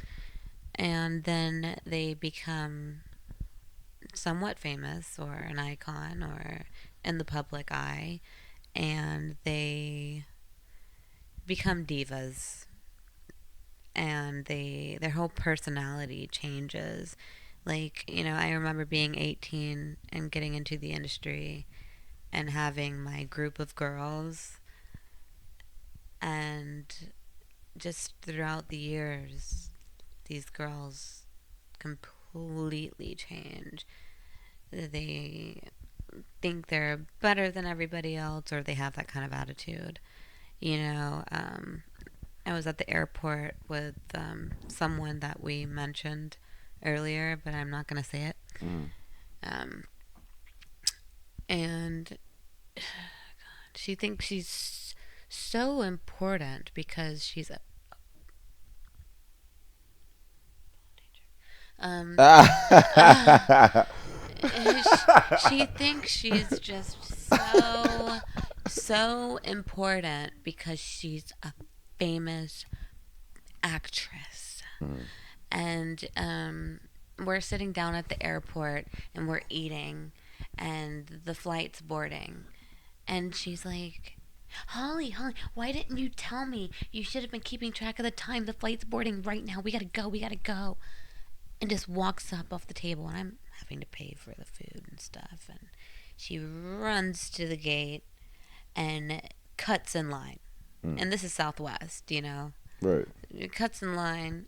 And then they become somewhat famous, or an icon, or in the public eye, and they become divas, and their whole personality changes. Like, you know, I remember being 18 and getting into the industry and having my group of girls, and just throughout the years, these girls completely change. They think they're better than everybody else, or they have that kind of attitude. You know, I was at the airport with someone that we mentioned earlier, but I'm not going to say it. And she thinks she's so important because she's a she thinks she's just so important because she's a famous actress. And we're sitting down at the airport and we're eating, and the flight's boarding, and she's like, Holly, why didn't you tell me? You should have been keeping track of the time. The flight's boarding right now. We gotta go. And just walks up off the table, and I'm having to pay for the food and stuff. And she runs to the gate and cuts in line. And this is Southwest, you know. Right. Cuts in line.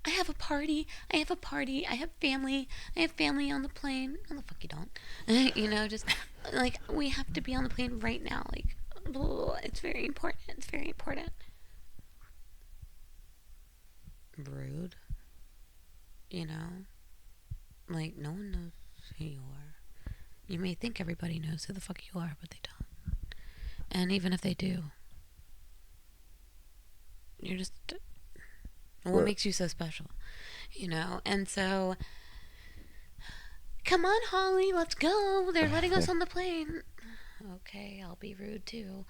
I have a party. I have family. I have family on the plane. No, the fuck you don't. You know, just like, we have to be on the plane right now. Like, it's very important. Rude. You know? Like, no one knows who you are. You may think everybody knows who the fuck you are, but they don't. And even if they do, you're just... What makes you so special? You know? And so... Come on, Holly, let's go. They're letting us on the plane. Okay, I'll be rude too.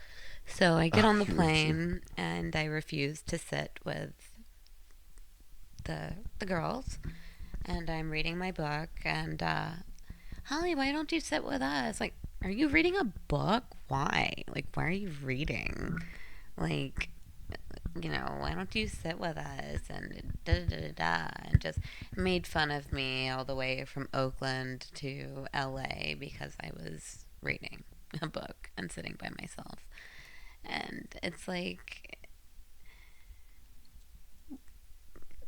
So I get on the plane, and I refuse to sit with the girls. And I'm reading my book, and Holly, why don't you sit with us? Like, are you reading a book? Why? Like, why are you reading? Like, you know, why don't you sit with us? And and just made fun of me all the way from Oakland to LA because I was reading a book and sitting by myself. And it's like,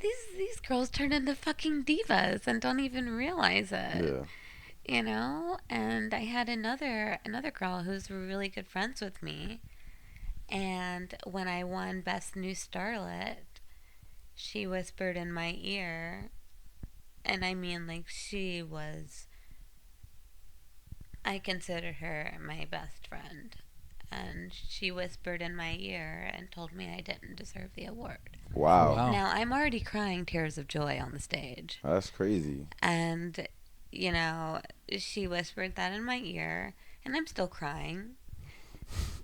these girls turn into fucking divas and don't even realize it. Yeah. You know? And I had another girl who's really good friends with me. And when I won Best New Starlet, she whispered in my ear, and I mean, like, I consider her my best friend. And she whispered in my ear and told me I didn't deserve the award. Wow. Now, I'm already crying tears of joy on the stage. That's crazy. And, you know, she whispered that in my ear, and I'm still crying,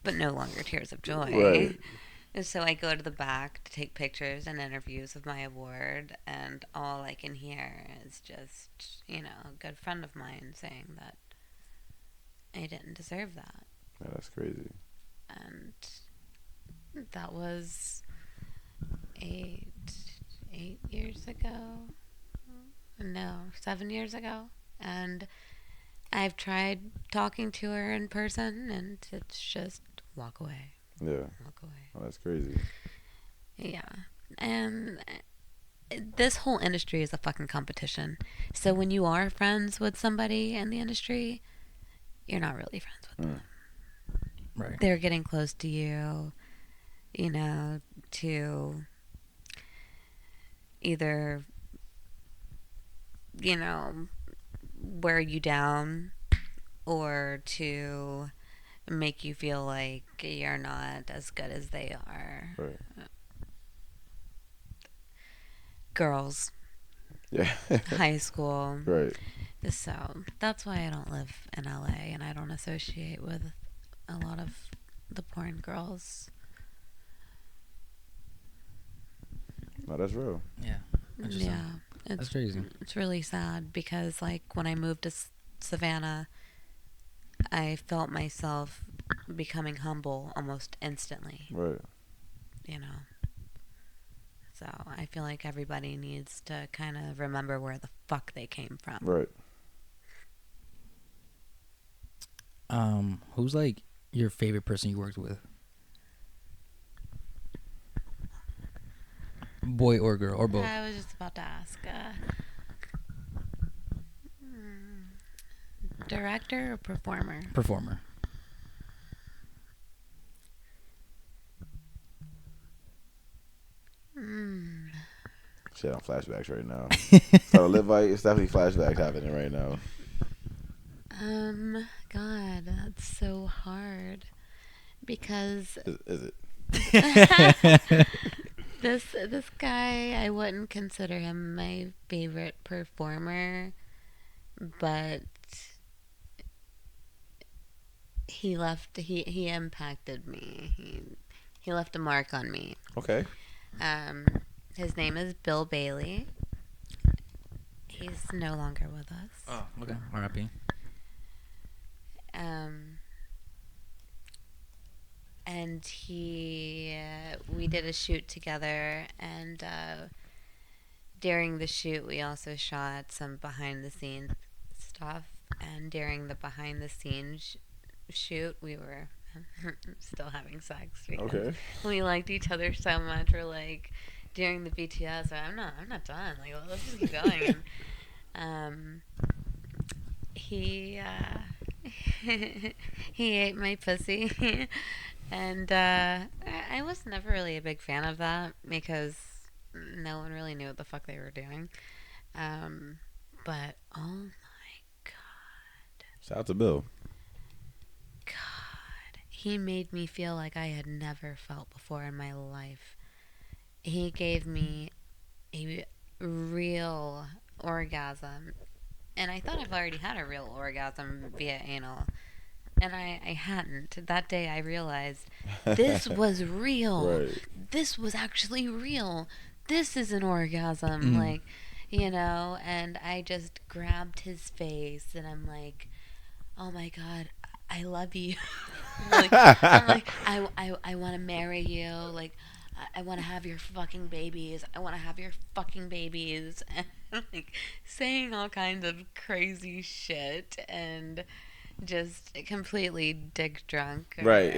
but no longer tears of joy. Right. And so I go to the back to take pictures and interviews of my award, and all I can hear is just, you know, a good friend of mine saying that I didn't deserve that. Yeah, that's crazy. And that was eight years ago. No, 7 years ago. And I've tried talking to her in person, and it's just walk away. Yeah. Walk away. Oh, that's crazy. Yeah. And this whole industry is a fucking competition. So when you are friends with somebody in the industry, you're not really friends with them. Right. They're getting close to you, to either, wear you down or to make you feel like you're not as good as they are. Right. Girls, Yeah. high school. Right. So that's why I don't live in LA and I don't associate with a lot of the porn girls. No, that's real. Yeah. Yeah. That's crazy. It's really sad because, like, when I moved to Savannah, I felt myself becoming humble almost instantly. Right. So I feel like everybody needs to kind of remember where the fuck they came from. Right. Who's like your favorite person you worked with? Boy or girl or both? I was just about to ask. Director or performer? Performer. Shit, I'm flashbacks right now. So live like it's definitely flashbacks happening right now. God, that's so hard because Is it? this guy, I wouldn't consider him my favorite performer, but he impacted me. He left a mark on me. Okay. His name is Bill Bailey. He's no longer with us. Oh, okay. R.I.P. And we did a shoot together, and during the shoot we also shot some behind the scenes stuff, and during the behind the scenes shoot we were still having sex because Okay. we liked each other so much. We're like, during the BTS, I'm not done, like, let's just keep going. And he he ate my pussy. And I was never really a big fan of that because no one really knew what the fuck they were doing. But oh my god. Shout out to Bill. God. He made me feel like I had never felt before in my life. He gave me a real orgasm. And I thought I've already had a real orgasm via anal. And I hadn't. That day I realized this was real. Right. This was actually real. This is an orgasm. Like, and I just grabbed his face and I'm like, oh my God, I love you. I'm like, I want to marry you. Like, I want to have your fucking babies. I want to have your fucking babies. And like saying all kinds of crazy shit and just completely dick drunk, or Right.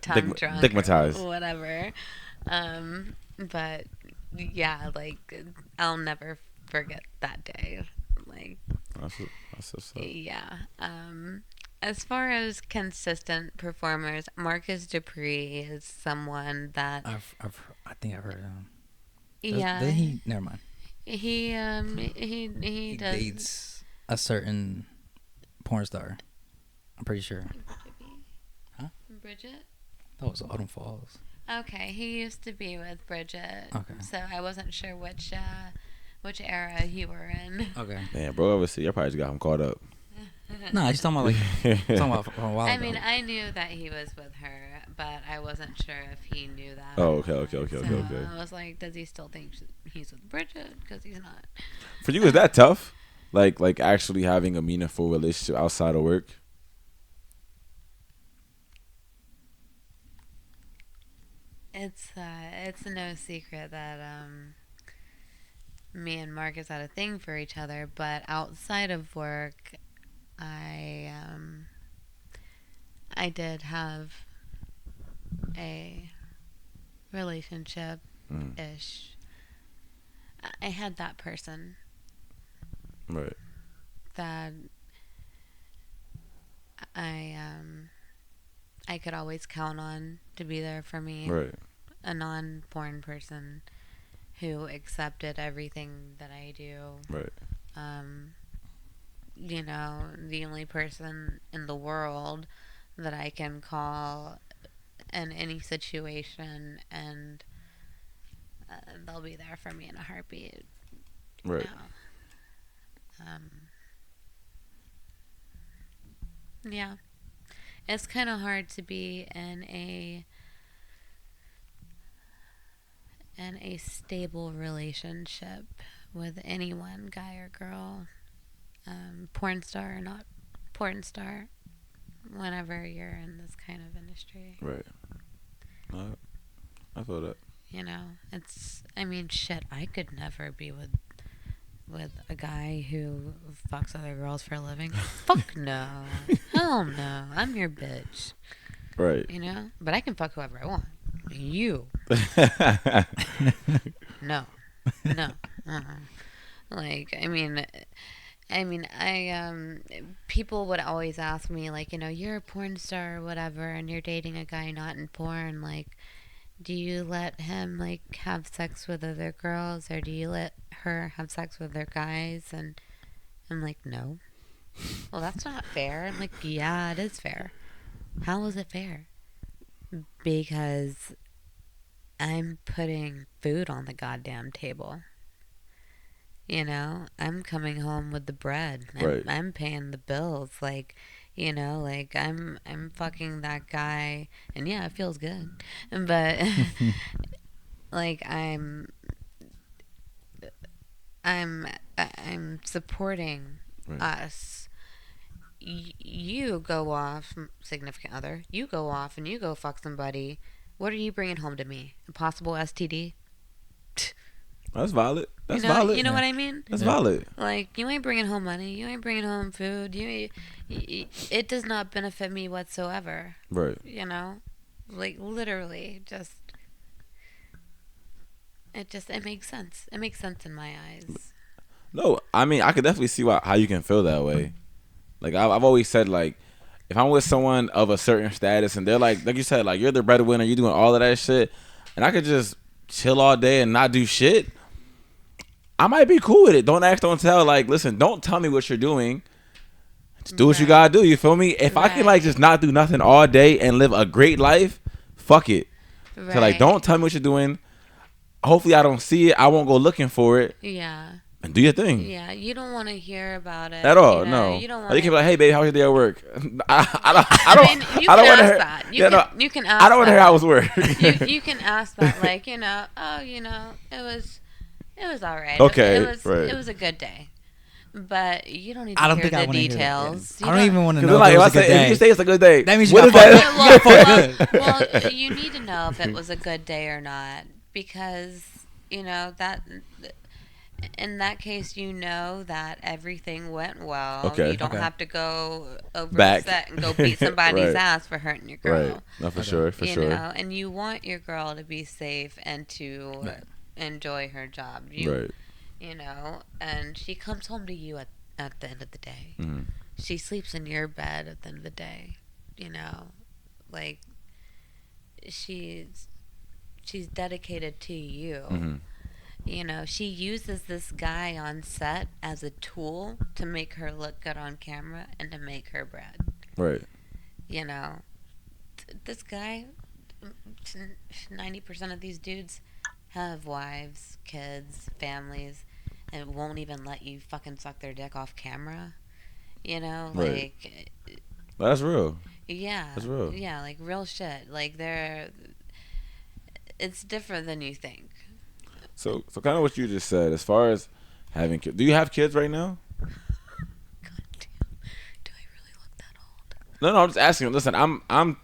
tongue drunk, Digmatized. or whatever. But yeah, like I'll never forget that day. Like, That's what's up. yeah. As far as consistent performers, Marcus Dupree is someone that I think I've heard of him. yeah. Doesn't he? Never mind. He He does. dates a certain porn star. I'm pretty sure. Huh? Bridget? That was Autumn Falls. Okay, he used to be with Bridget. Okay. So I wasn't sure which era you were in. Okay. Man, bro, obviously, I probably just got him caught up. No, he's talking about talking about from a while I ago. mean, I knew that he was with her, but I wasn't sure if he knew that. Oh, or okay, not. okay. So I was like, does he still think he's with Bridget? Because he's not. For you, is that tough? Like actually having a meaningful relationship outside of work? It's no secret that me and Marcus had a thing for each other, but outside of work, I did have a relationship ish. I had that person Right. that I could always count on to be there for me. Right. A non-porn person who accepted everything that I do. Right. You know, the only person in the world that I can call in any situation, and they'll be there for me in a heartbeat. Right. You know? Yeah. It's kind of hard to be in a stable relationship with anyone, guy or girl, porn star or not porn star, whenever you're in this kind of industry. Right. I feel that. You know, I mean, shit, I could never be with a guy who fucks other girls for a living. Fuck no. Hell no. I'm your bitch. Right. You know? But I can fuck whoever I want. You. No. No. Like, I mean, people would always ask me, like, you know, you're a porn star or whatever, and you're dating a guy not in porn, like, do you let him, like, have sex with other girls, or do you let her have sex with other guys? And I'm like, no. Well, that's not fair. I'm like, yeah, it is fair. How is it fair? Because I'm putting food on the goddamn table. You know, I'm coming home with the bread. I'm paying the bills. Like, you know, like I'm fucking that guy, and yeah, it feels good. But like I'm supporting us. You go off, significant other. You go off and you go fuck somebody. What are you bringing home to me? A possible STD? That's valid. That's you know, valid. You know what I mean? That's valid. Like, you ain't bringing home money. You ain't bringing home food. It does not benefit me whatsoever. Right. You know? Like, literally, it makes sense. It makes sense in my eyes. No, I mean, I could definitely see how you can feel that way. Like, I've always said, like, if I'm with someone of a certain status and they're like you said, like, you're the breadwinner, you're doing all of that shit, and I could just chill all day and not do shit, I might be cool with it. Don't ask, don't tell. Like, listen, don't tell me what you're doing. Just do what you gotta do. You feel me? If I can, like, just not do nothing all day and live a great life, fuck it. Right. So, like, don't tell me what you're doing. Hopefully I don't see it. I won't go looking for it. Yeah. And do your thing. Yeah, you don't want to hear about it at all. You know? No, you don't want. You can be like, "Hey, baby, how was your day at work?" I don't. You can ask that. You can ask. I don't want to hear how it was work. You can ask that, like, you know, oh, you know, it was all right. Okay, it was a good day. But you don't need to hear the details. I don't even want to know. Like, if you say it's a good day, that means you got well, you need to know if it was a good day or not, because you know that. In that case, you know that everything went well. Okay. You don't have to go over the set and go beat somebody's ass for hurting your girl. Right. No, for sure. You know, and you want your girl to be safe and to enjoy her job. You know, and she comes home to you at the end of the day. Mm-hmm. She sleeps in your bed at the end of the day. You know, like she's dedicated to you. Mm-hmm. You know, she uses this guy on set as a tool to make her look good on camera and to make her bread. Right. You know, this guy, 90% of these dudes have wives, kids, families, and won't even let you fucking suck their dick off camera. You know, like... That's real. Yeah. That's real. Yeah, like real shit. Like it's different than you think. So kind of what you just said, as far as having kids. Do you have kids right now? God damn. Do I really look that old? No, I'm just asking. Listen, I'm 28.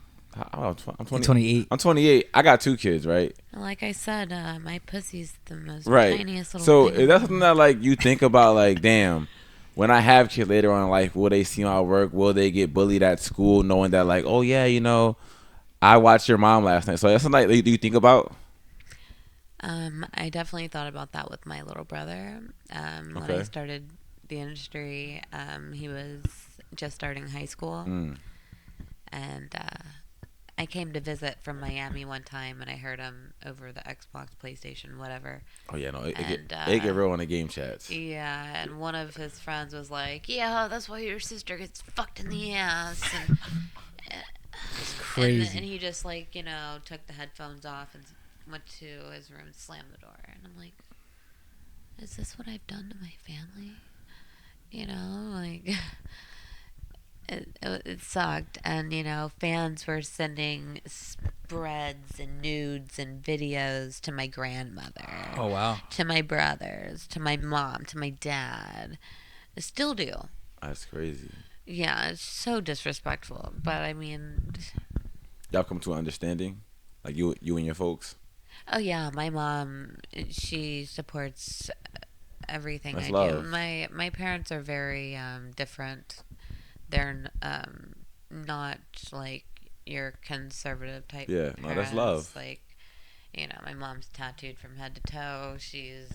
I'm 28. I got 2 kids, right? Like I said, my pussy's the most tiniest little so thing. Is that something that, like, you think about, like, damn, when I have kids later on in life, will they see my work? Will they get bullied at school knowing that, like, oh, yeah, you know, I watched your mom last night? So that's something like, do you think about? I definitely thought about that with my little brother. When I Okay. started the industry, he was just starting high school, Mm. and I came to visit from Miami one time, and I heard him over the Xbox, PlayStation, whatever. Oh yeah, no, And it get real on the game chats. yeah, and one of his friends was like, "Yeah, that's why your sister gets fucked in the ass," and It's and, crazy. and he just like took the headphones off and went to his room and slammed the door. And I'm like, is this what I've done to my family? Like it sucked. And fans were sending spreads and nudes and videos to my grandmother, Oh wow. to my brothers, to my mom, to my dad. I still do. That's crazy. Yeah, it's so disrespectful. But I mean, Y'all come to an understanding, like you and your folks. oh yeah, my mom, she supports everything That's I love. do. My parents are very different. They're not like your conservative type Yeah, parents. no, that's love. Like, my mom's tattooed from head to toe. She's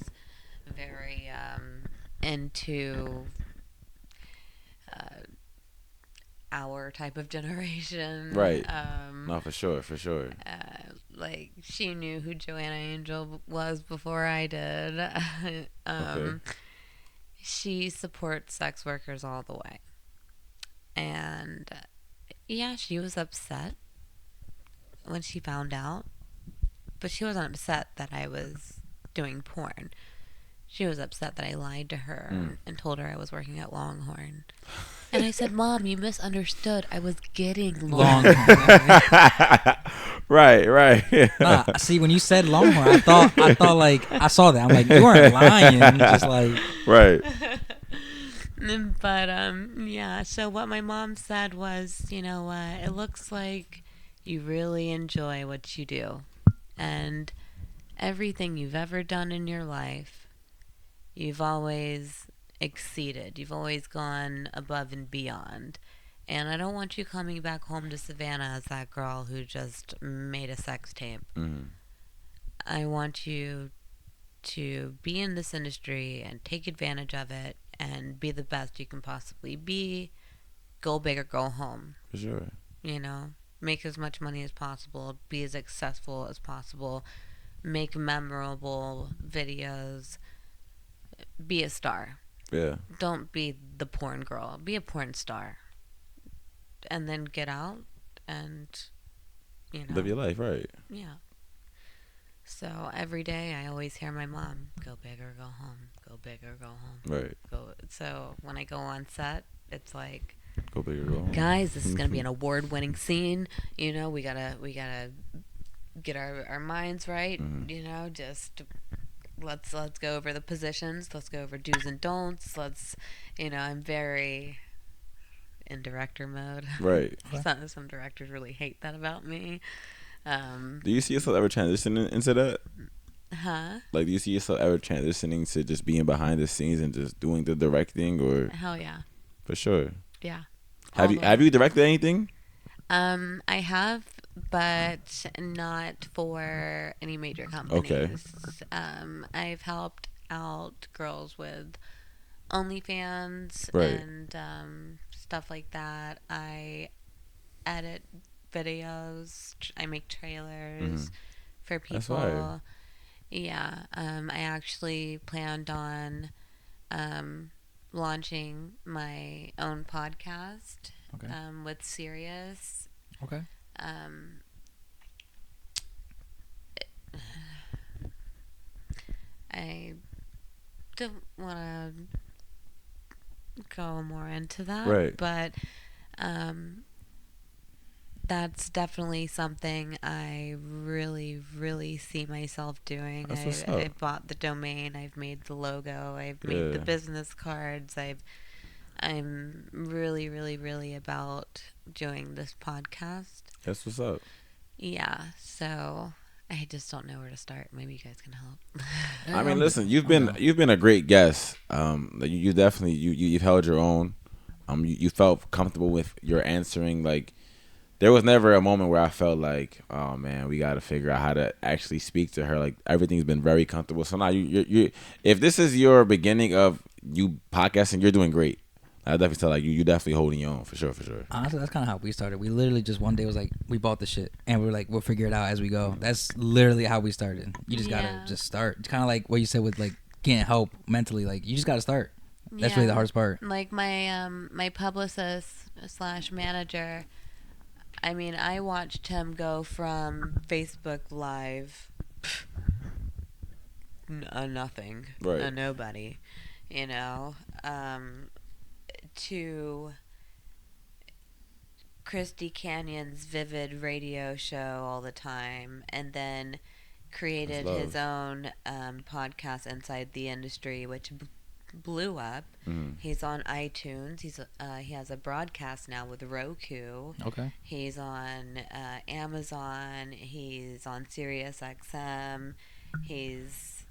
very into our type of generation. Right. No, for sure. Like she knew who Joanna Angel was before I did. Okay. She supports sex workers all the way. And yeah, she was upset when she found out, but she wasn't upset that I was doing porn. She was upset that I lied to her and told her I was working at Longhorn. And I said, "Mom, you misunderstood. I was getting Longhorn." Right. Nah, see, when you said Longhorn, I thought like I saw that. I'm like, you weren't lying. Just like Right. But yeah. So what my mom said was, you know what? It looks like you really enjoy what you do, and everything you've ever done in your life, you've always exceeded. You've always gone above and beyond. And I don't want you coming back home to Savannah as that girl who just made a sex tape. Mm-hmm. I want you to be in this industry and take advantage of it and be the best you can possibly be. Go big or go home. For sure. Make as much money as possible. Be as successful as possible. Make memorable videos. Be a star. Yeah. Don't be the porn girl. Be a porn star. And then get out and, live your life, right? Yeah. So every day I always hear my mom, go big or go home. Go big or go home. Right. So when I go on set, it's like, go big or go home. Guys, this is going to be an award-winning scene. We gotta get our minds right. Mm-hmm. Just let's go over the positions. Let's go over do's and don'ts. I'm very in director mode. Right. Some directors really hate that about me. Do you see yourself ever transitioning into that? Huh? Like, do you see yourself ever transitioning to just being behind the scenes and just doing the directing, or? Hell yeah. For sure. Yeah. Have you directed anything? I have, but not for any major companies. Okay. I've helped out girls with OnlyFans Right. and stuff like that. I edit videos. I make trailers for people. That's fire. Yeah. I actually planned on launching my own podcast. Okay. With Sirius. Okay. I don't want to go more into that, Right. but that's definitely something I really, really see myself doing. That's what's I up. bought the domain. I've made the logo. I've made the business cards. I'm really, really, really about doing this podcast. That's what's up. Yeah, so I just don't know where to start. Maybe you guys can help. I mean, listen, you've been a great guest. You definitely you've held your own. You felt comfortable with your answering like there was never a moment where I felt like, oh man, we got to figure out how to actually speak to her. Like everything's been very comfortable. So now you if this is your beginning of you podcasting, you're doing great. I definitely tell like you definitely holding your own for sure. Honestly, that's kind of how we started. We literally just one day was like, we bought the shit, and we were like, we'll figure it out as we go. That's literally how we started. You just gotta just start. It's kind of like what you said with like getting help mentally. Like you just gotta start. That's really the hardest part. Like my my publicist / manager. I mean, I watched him go from Facebook Live, nothing, Right. a nobody, you know, to Christy Canyon's Vivid radio show all the time, and then created his own podcast Inside the Industry, which blew up. He's on iTunes. He has a broadcast now with Roku. Okay. He's on Amazon. He's on Sirius XM. He's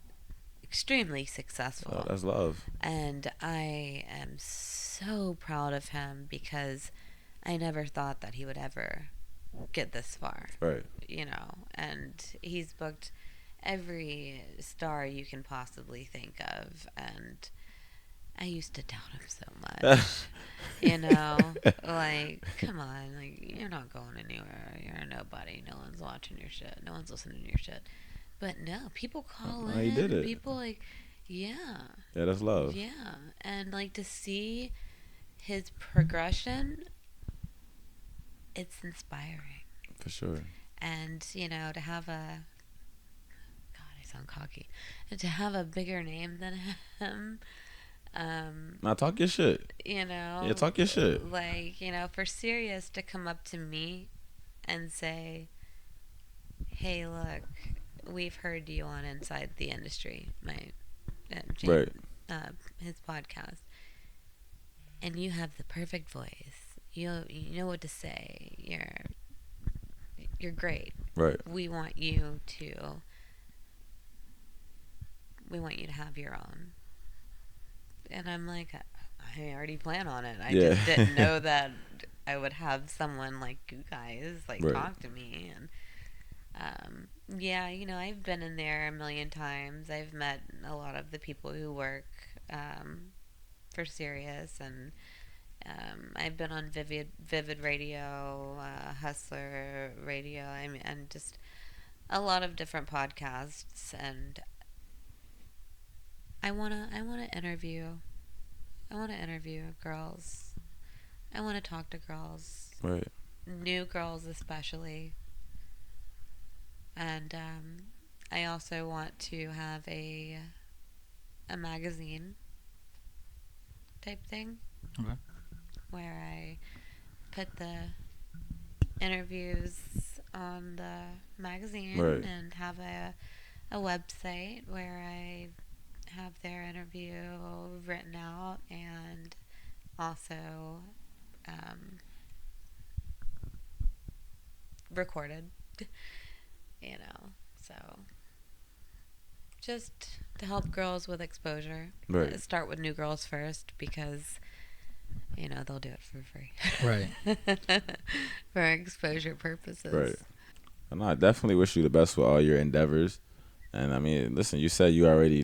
extremely successful. Oh, that's love. And I am so proud of him because I never thought that he would ever get this far. Right. You know, and he's booked every star you can possibly think of, and I used to doubt him so much. You know, like, come on, like, you're not going anywhere. You're a nobody. No one's watching your shit. No one's listening to your shit. But no, people call in. He did it. People like, yeah. Yeah, that's love. Yeah, and like to see his progression, it's inspiring. For sure. And, you know, to have a, God, I sound cocky, and to have a bigger name than him. Now talk your shit. You know. Yeah, talk your shit. Like, you know, for Sirius to come up to me and say, hey, look, we've heard you on Inside the Industry, Right. His podcast, and you have the perfect voice. You know what to say. You're great. Right. We want you to have your own. And I'm like, I already plan on it. I just didn't know that I would have someone like you guys talk to me. And yeah, you know, I've been in there a million times. I've met a lot of the people who work for Sirius, and I've been on Vivid Radio, Hustler Radio, and just a lot of different podcasts. And I wanna interview girls. I wanna talk to girls. Right. New girls especially. And I also want to have a magazine type thing. Okay. Where I put the interviews on the magazine and have a website where I have their interview written out and also recorded, you know, so just to help girls with exposure. Right. Start with new girls first because, you know, they'll do it for free. Right. For exposure purposes. Right. And I definitely wish you the best with all your endeavors. And I mean, listen, you said you already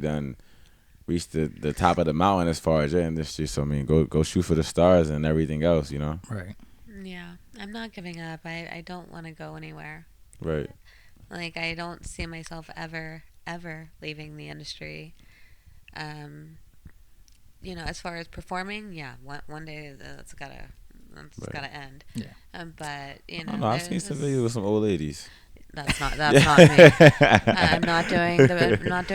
reached the top of the mountain as far as your industry. So I mean, go shoot for the stars and everything else, you know? Right. Yeah. I'm not giving up. I don't want to go anywhere. Right. Like, I don't see myself ever leaving the industry. You know, as far as performing, yeah, one day that's gotta end. Yeah. But you know, I don't know. I've seen some videos with some old ladies. That's not me. I'm not doing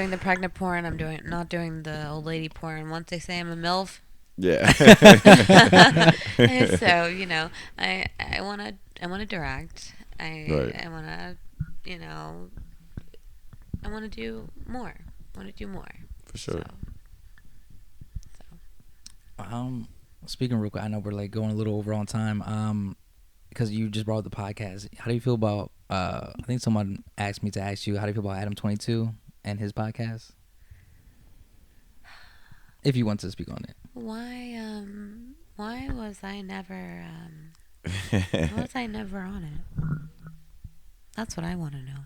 the pregnant porn. I'm not doing the old lady porn. Once they say I'm a MILF. Yeah. So, you know, I wanna direct. I wanna, you know, I wanna do more. For sure. Speaking real quick, I know we're like going a little over on time. Because you just brought up the podcast. How do you feel about? I think someone asked me to ask you. How do you feel about Adam 22 and his podcast? If you want to speak on it. Why was I never How was I never on it? That's what I want to know.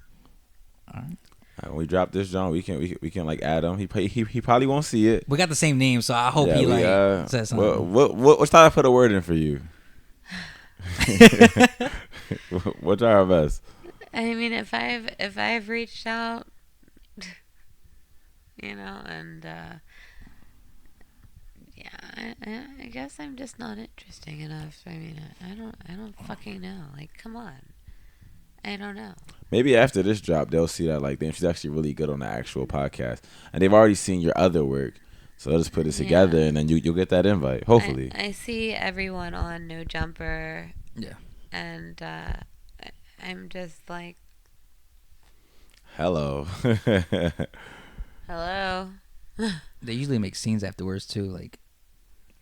All right. When we drop this John, we can like add him. He probably won't see it. We got the same name, so I hope he says something. What's time to put a word in for you? We'll try our best. I mean, if I've reached out, and yeah, I guess I'm just not interesting enough. I mean, I don't fucking know. Like, come on, I don't know. Maybe after this drop, they'll see that like, damn, she's actually really good on the actual podcast, and they've already seen your other work, so they'll just put it together, and then you'll get that invite. Hopefully, I see everyone on No Jumper. Yeah. And I'm just like, hello. hello. They usually make scenes afterwards too, like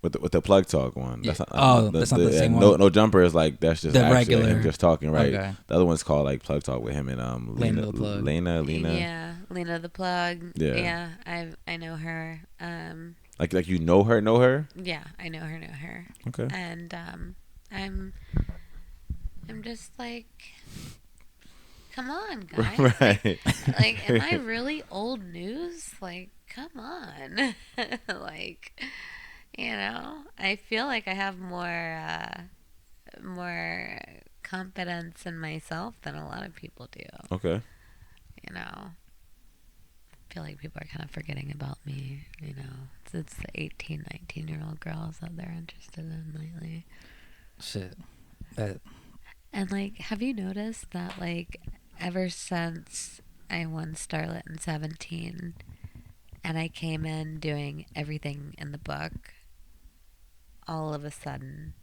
with the plug talk one. Yeah. That's not the same one. No Jumper is like that's just the regular him just talking, right? Okay. The other one's called like Plug Talk with him and Lena the Plug. Lena. Yeah, Lena the Plug. Yeah. I know her. Like you know her? Yeah, I know her. Okay. And I'm just like, come on, guys. Right. Like, am I really old news? Like, come on. Like, I feel like I have more confidence in myself than a lot of people do. Okay. I feel like people are kind of forgetting about me. It's the 18, 19-year-old girls that they're interested in lately. shit. And like, have you noticed that like ever since I won Starlet in 17 and I came in doing everything in the book, all of a sudden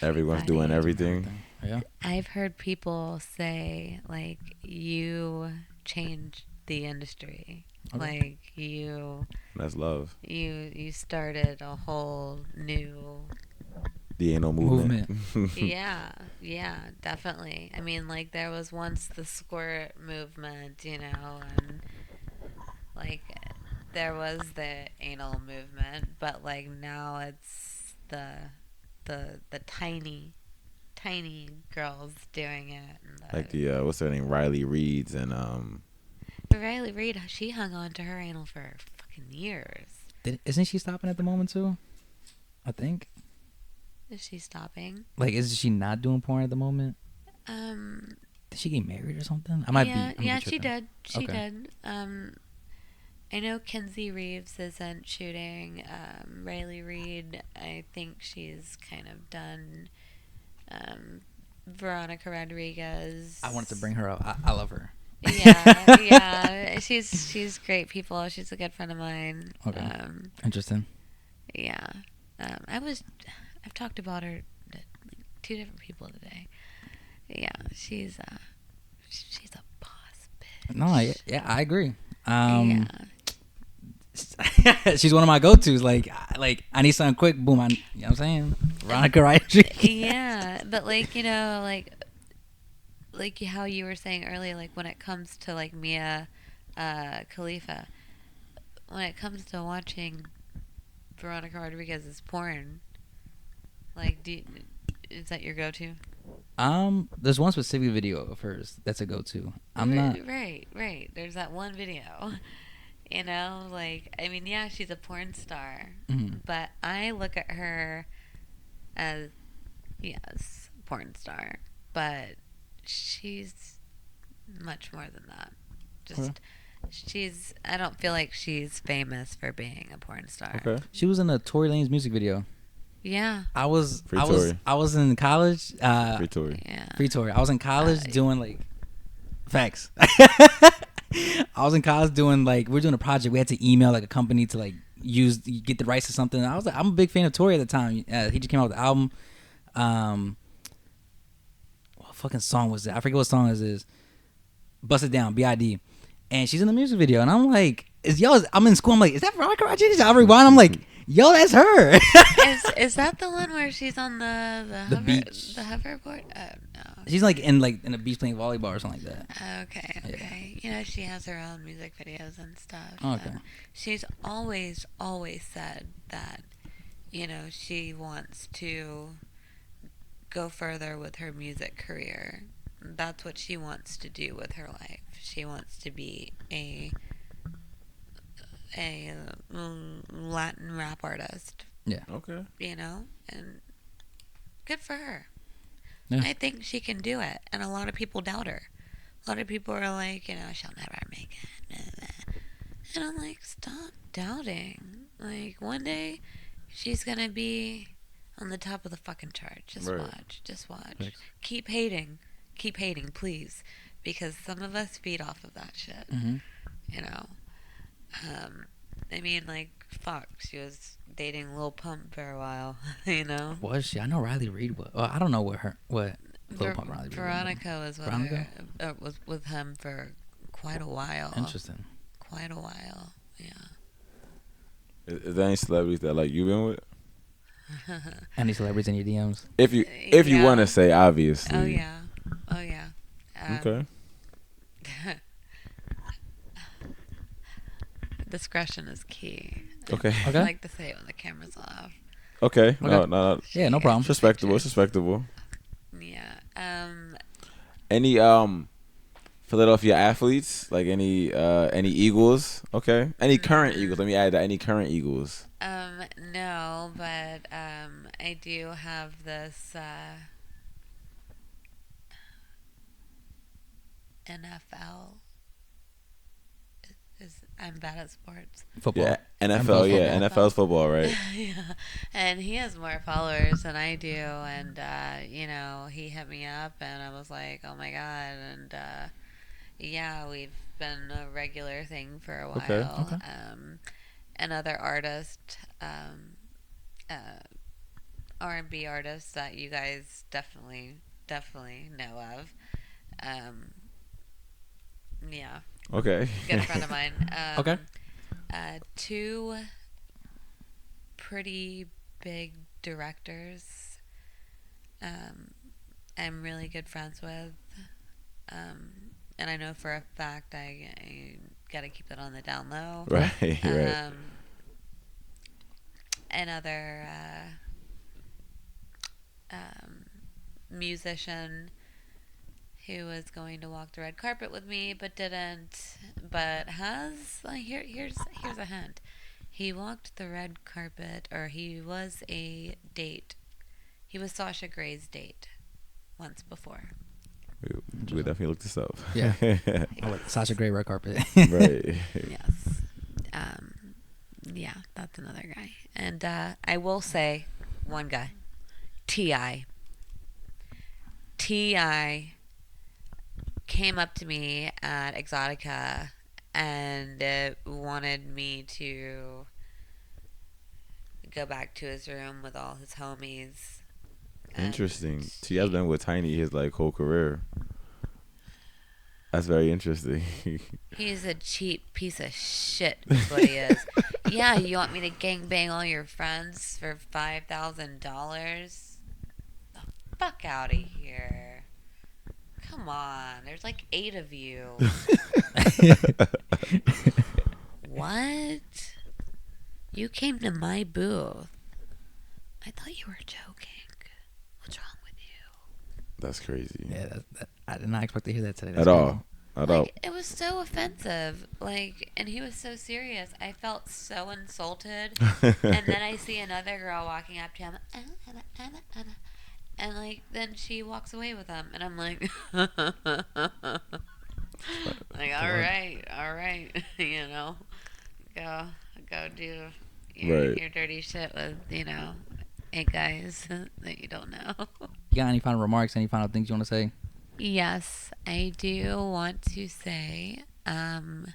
Everyone's doing everything. Yeah. I've heard people say like, you changed the industry. Okay. Like That's love. you started a whole new The anal movement. yeah, definitely. I mean, like, there was once the squirt movement, and like there was the anal movement, but like now it's the tiny girls doing it. And Like the what's her name, Riley Reed's and Riley Reid, she hung on to her anal for fucking years. Isn't she stopping at the moment too? I think. Is she stopping? Like, is she not doing porn at the moment? Did she get married or something? I might be. Yeah, she did. She Okay. did. I know Kenzie Reeves isn't shooting. Riley Reid, I think she's kind of done. Veronica Rodriguez. I wanted to bring her up. I love her. Yeah. She's great people. She's a good friend of mine. Okay. Interesting. Yeah. I've talked about her to two different people today. Yeah, she's a boss bitch. No, yeah, I agree. Yeah. She's one of my go-tos. Like I need something quick. Boom. You know what I'm saying? Veronica, right? Yeah, but like like how you were saying earlier, like when it comes to like Mia Khalifa, when it comes to watching Veronica Rodriguez's porn, like is that your go-to? There's one specific video of hers that's a go-to. I'm not right. There's that one video. Like, I mean, yeah, she's a porn star, but I look at her as, yes, porn star, but she's much more than that. I don't feel like she's famous for being a porn star. Okay. She was in a Tory Lanez music video. Yeah. I was Tory. I was in college. Free Tory. Yeah. Free Tory. I was in college doing like facts. I was in college doing like we're doing a project. We had to email like a company to like get the rights to something. I was like, I'm a big fan of Tory at the time. He just came out with the album. What fucking song was that? I forget what song this is. Bust It Down, B.I.D. And she's in the music video, and I'm like, I'm in school. I'm like, is that Veronica Rodriguez? I rewind. I'm like, yo, that's her. Is that the one where she's on the beach, the hoverboard? Oh no. She's like in a beach playing volleyball or something like that. Okay. Yeah. She has her own music videos and stuff. Okay. She's always said that, she wants to go further with her music career. That's what she wants to do with her life. She wants to be a Latin rap artist. Yeah. Okay. You know, and good for her. Yeah. I think she can do it, and a lot of people doubt her. A lot of people are like, she'll never make it. And I'm like, stop doubting. Like, one day, she's gonna be on the top of the fucking chart. Just Right. watch. Just watch. Thanks. Keep hating. Keep hating, please. Because some of us feed off of that shit. Mm-hmm. You know? I mean, like, fuck. She was dating Lil Pump for a while, you know? Was she? I know Riley Reid was. Well, I don't know what Lil Pump Riley Reid was. Veronica was with Veronica? was with him for quite a while. Interesting. Quite a while, yeah. Is there any celebrities that like you've been with? Any celebrities in your DMs? If you Yeah. want to say, obviously. Oh yeah. Okay. Discretion is key. Okay. I Okay. like to say it when the camera's off. Okay. No, Okay. no. Yeah, no problem. It's respectable. It's respectable. Yeah. Any Philadelphia athletes, like any Eagles? Okay. Any current Eagles? Let me add that. Any current Eagles? No, but I do have this NFL. I'm bad at sports. Football. Yeah. NFL. Football. Yeah. NFL's football, right? Yeah, and he has more followers than I do, and he hit me up, and I was like, oh my god, and yeah, we've been a regular thing for a while. Okay. Another artist, R&B artist that you guys definitely know of. Yeah, Okay. good friend of mine. Okay. Two pretty big directors I'm really good friends with. And I know for a fact I got to keep it on the down low. Right. Right. Another musician who was going to walk the red carpet with me but didn't, but has here's a hint. He walked the red carpet, or he was a date. He was Sasha Grey's date once before. We definitely looked this up. Yeah. Sasha Grey red carpet. Right. Yes. Yeah, that's another guy. And I will say one guy. T.I. T.I. came up to me at Exotica and wanted me to go back to his room with all his homies. Interesting. T.I.'s been with Tiny his whole career. That's very interesting. He's a cheap piece of shit, is what he is. Yeah, you want me to gangbang all your friends for $5,000? The fuck out of here. Come on, there's like 8 of you. What? You came to my booth. I thought you were joking. What's wrong with you? That's crazy. Yeah, I did not expect to hear that today. At all. At all. It was so offensive. And he was so serious. I felt so insulted. And then I see another girl walking up to him. And then she walks away with him. And I'm like, all right. Go do your dirty shit with, 8 guys that you don't know. You got any final remarks? Any final things you want to say? Yes, I do want to say that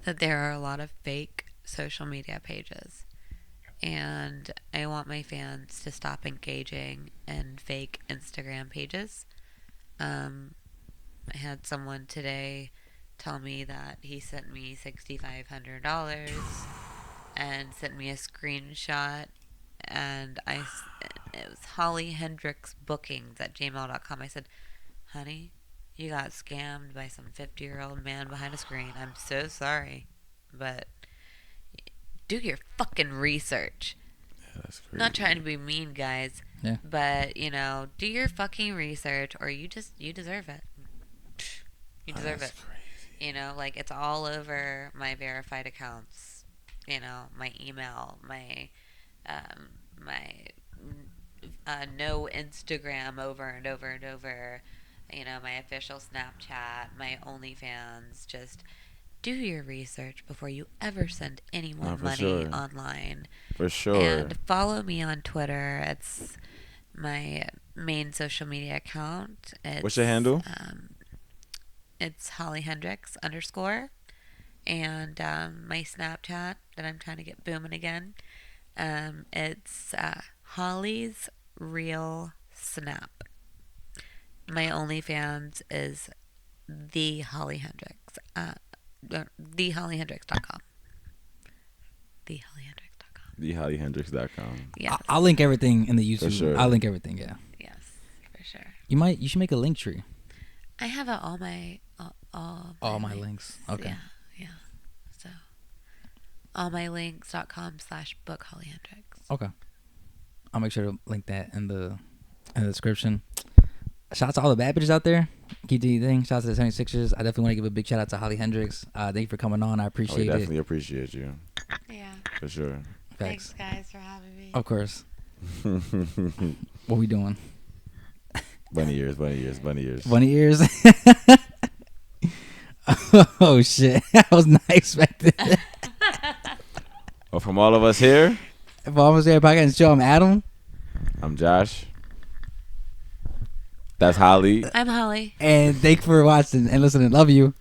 there are a lot of fake social media pages, and I want my fans to stop engaging in fake Instagram pages. I had someone today tell me that he sent me $6,500 and sent me a screenshot, and it was Holly Hendrix bookings at gmail.com. I said, honey, you got scammed by some 50-year-old man behind a screen. I'm so sorry, but do your fucking research. That's crazy. Not trying to be mean, guys. Yeah. But, you know, do your fucking research or you deserve it. You deserve it. Crazy. You know, like it's all over my verified accounts. You know, my email, my no Instagram over and over and over. You know, my official Snapchat, my OnlyFans. Just do your research before you ever send anyone money online. For sure. And follow me on Twitter. It's my main social media account. What's your handle? It's Holly Hendrix _ and my Snapchat that I'm trying to get booming again. It's Holly's Real Snap. My OnlyFans is the Holly Hendrix. TheHollyHendrix.com. TheHollyHendrix.com. Yes. I'll link everything in the YouTube. For sure. I'll link everything. Yeah. Yes, for sure. You should make a link tree. I have all my links. Okay. Yeah. So allmylinks.com/bookHollyHendrix. Okay. I'll make sure to link that in the description. Shout out to all the bad bitches out there. Keep doing your thing. Shout out to the 76ers. I definitely want to give a big shout out to Holly Hendrix. Thank you for coming on. I appreciate We it. definitely appreciate you. Yeah. For sure. Thanks, guys, for having me. Of course. What we doing? Bunny ears. Bunny ears. Oh shit! I was not expecting that. Well, from all of us here, Performative here, PodcastNChill. I'm Adam. I'm Josh. That's Holly. I'm Holly. And thanks for watching and listening. Love you.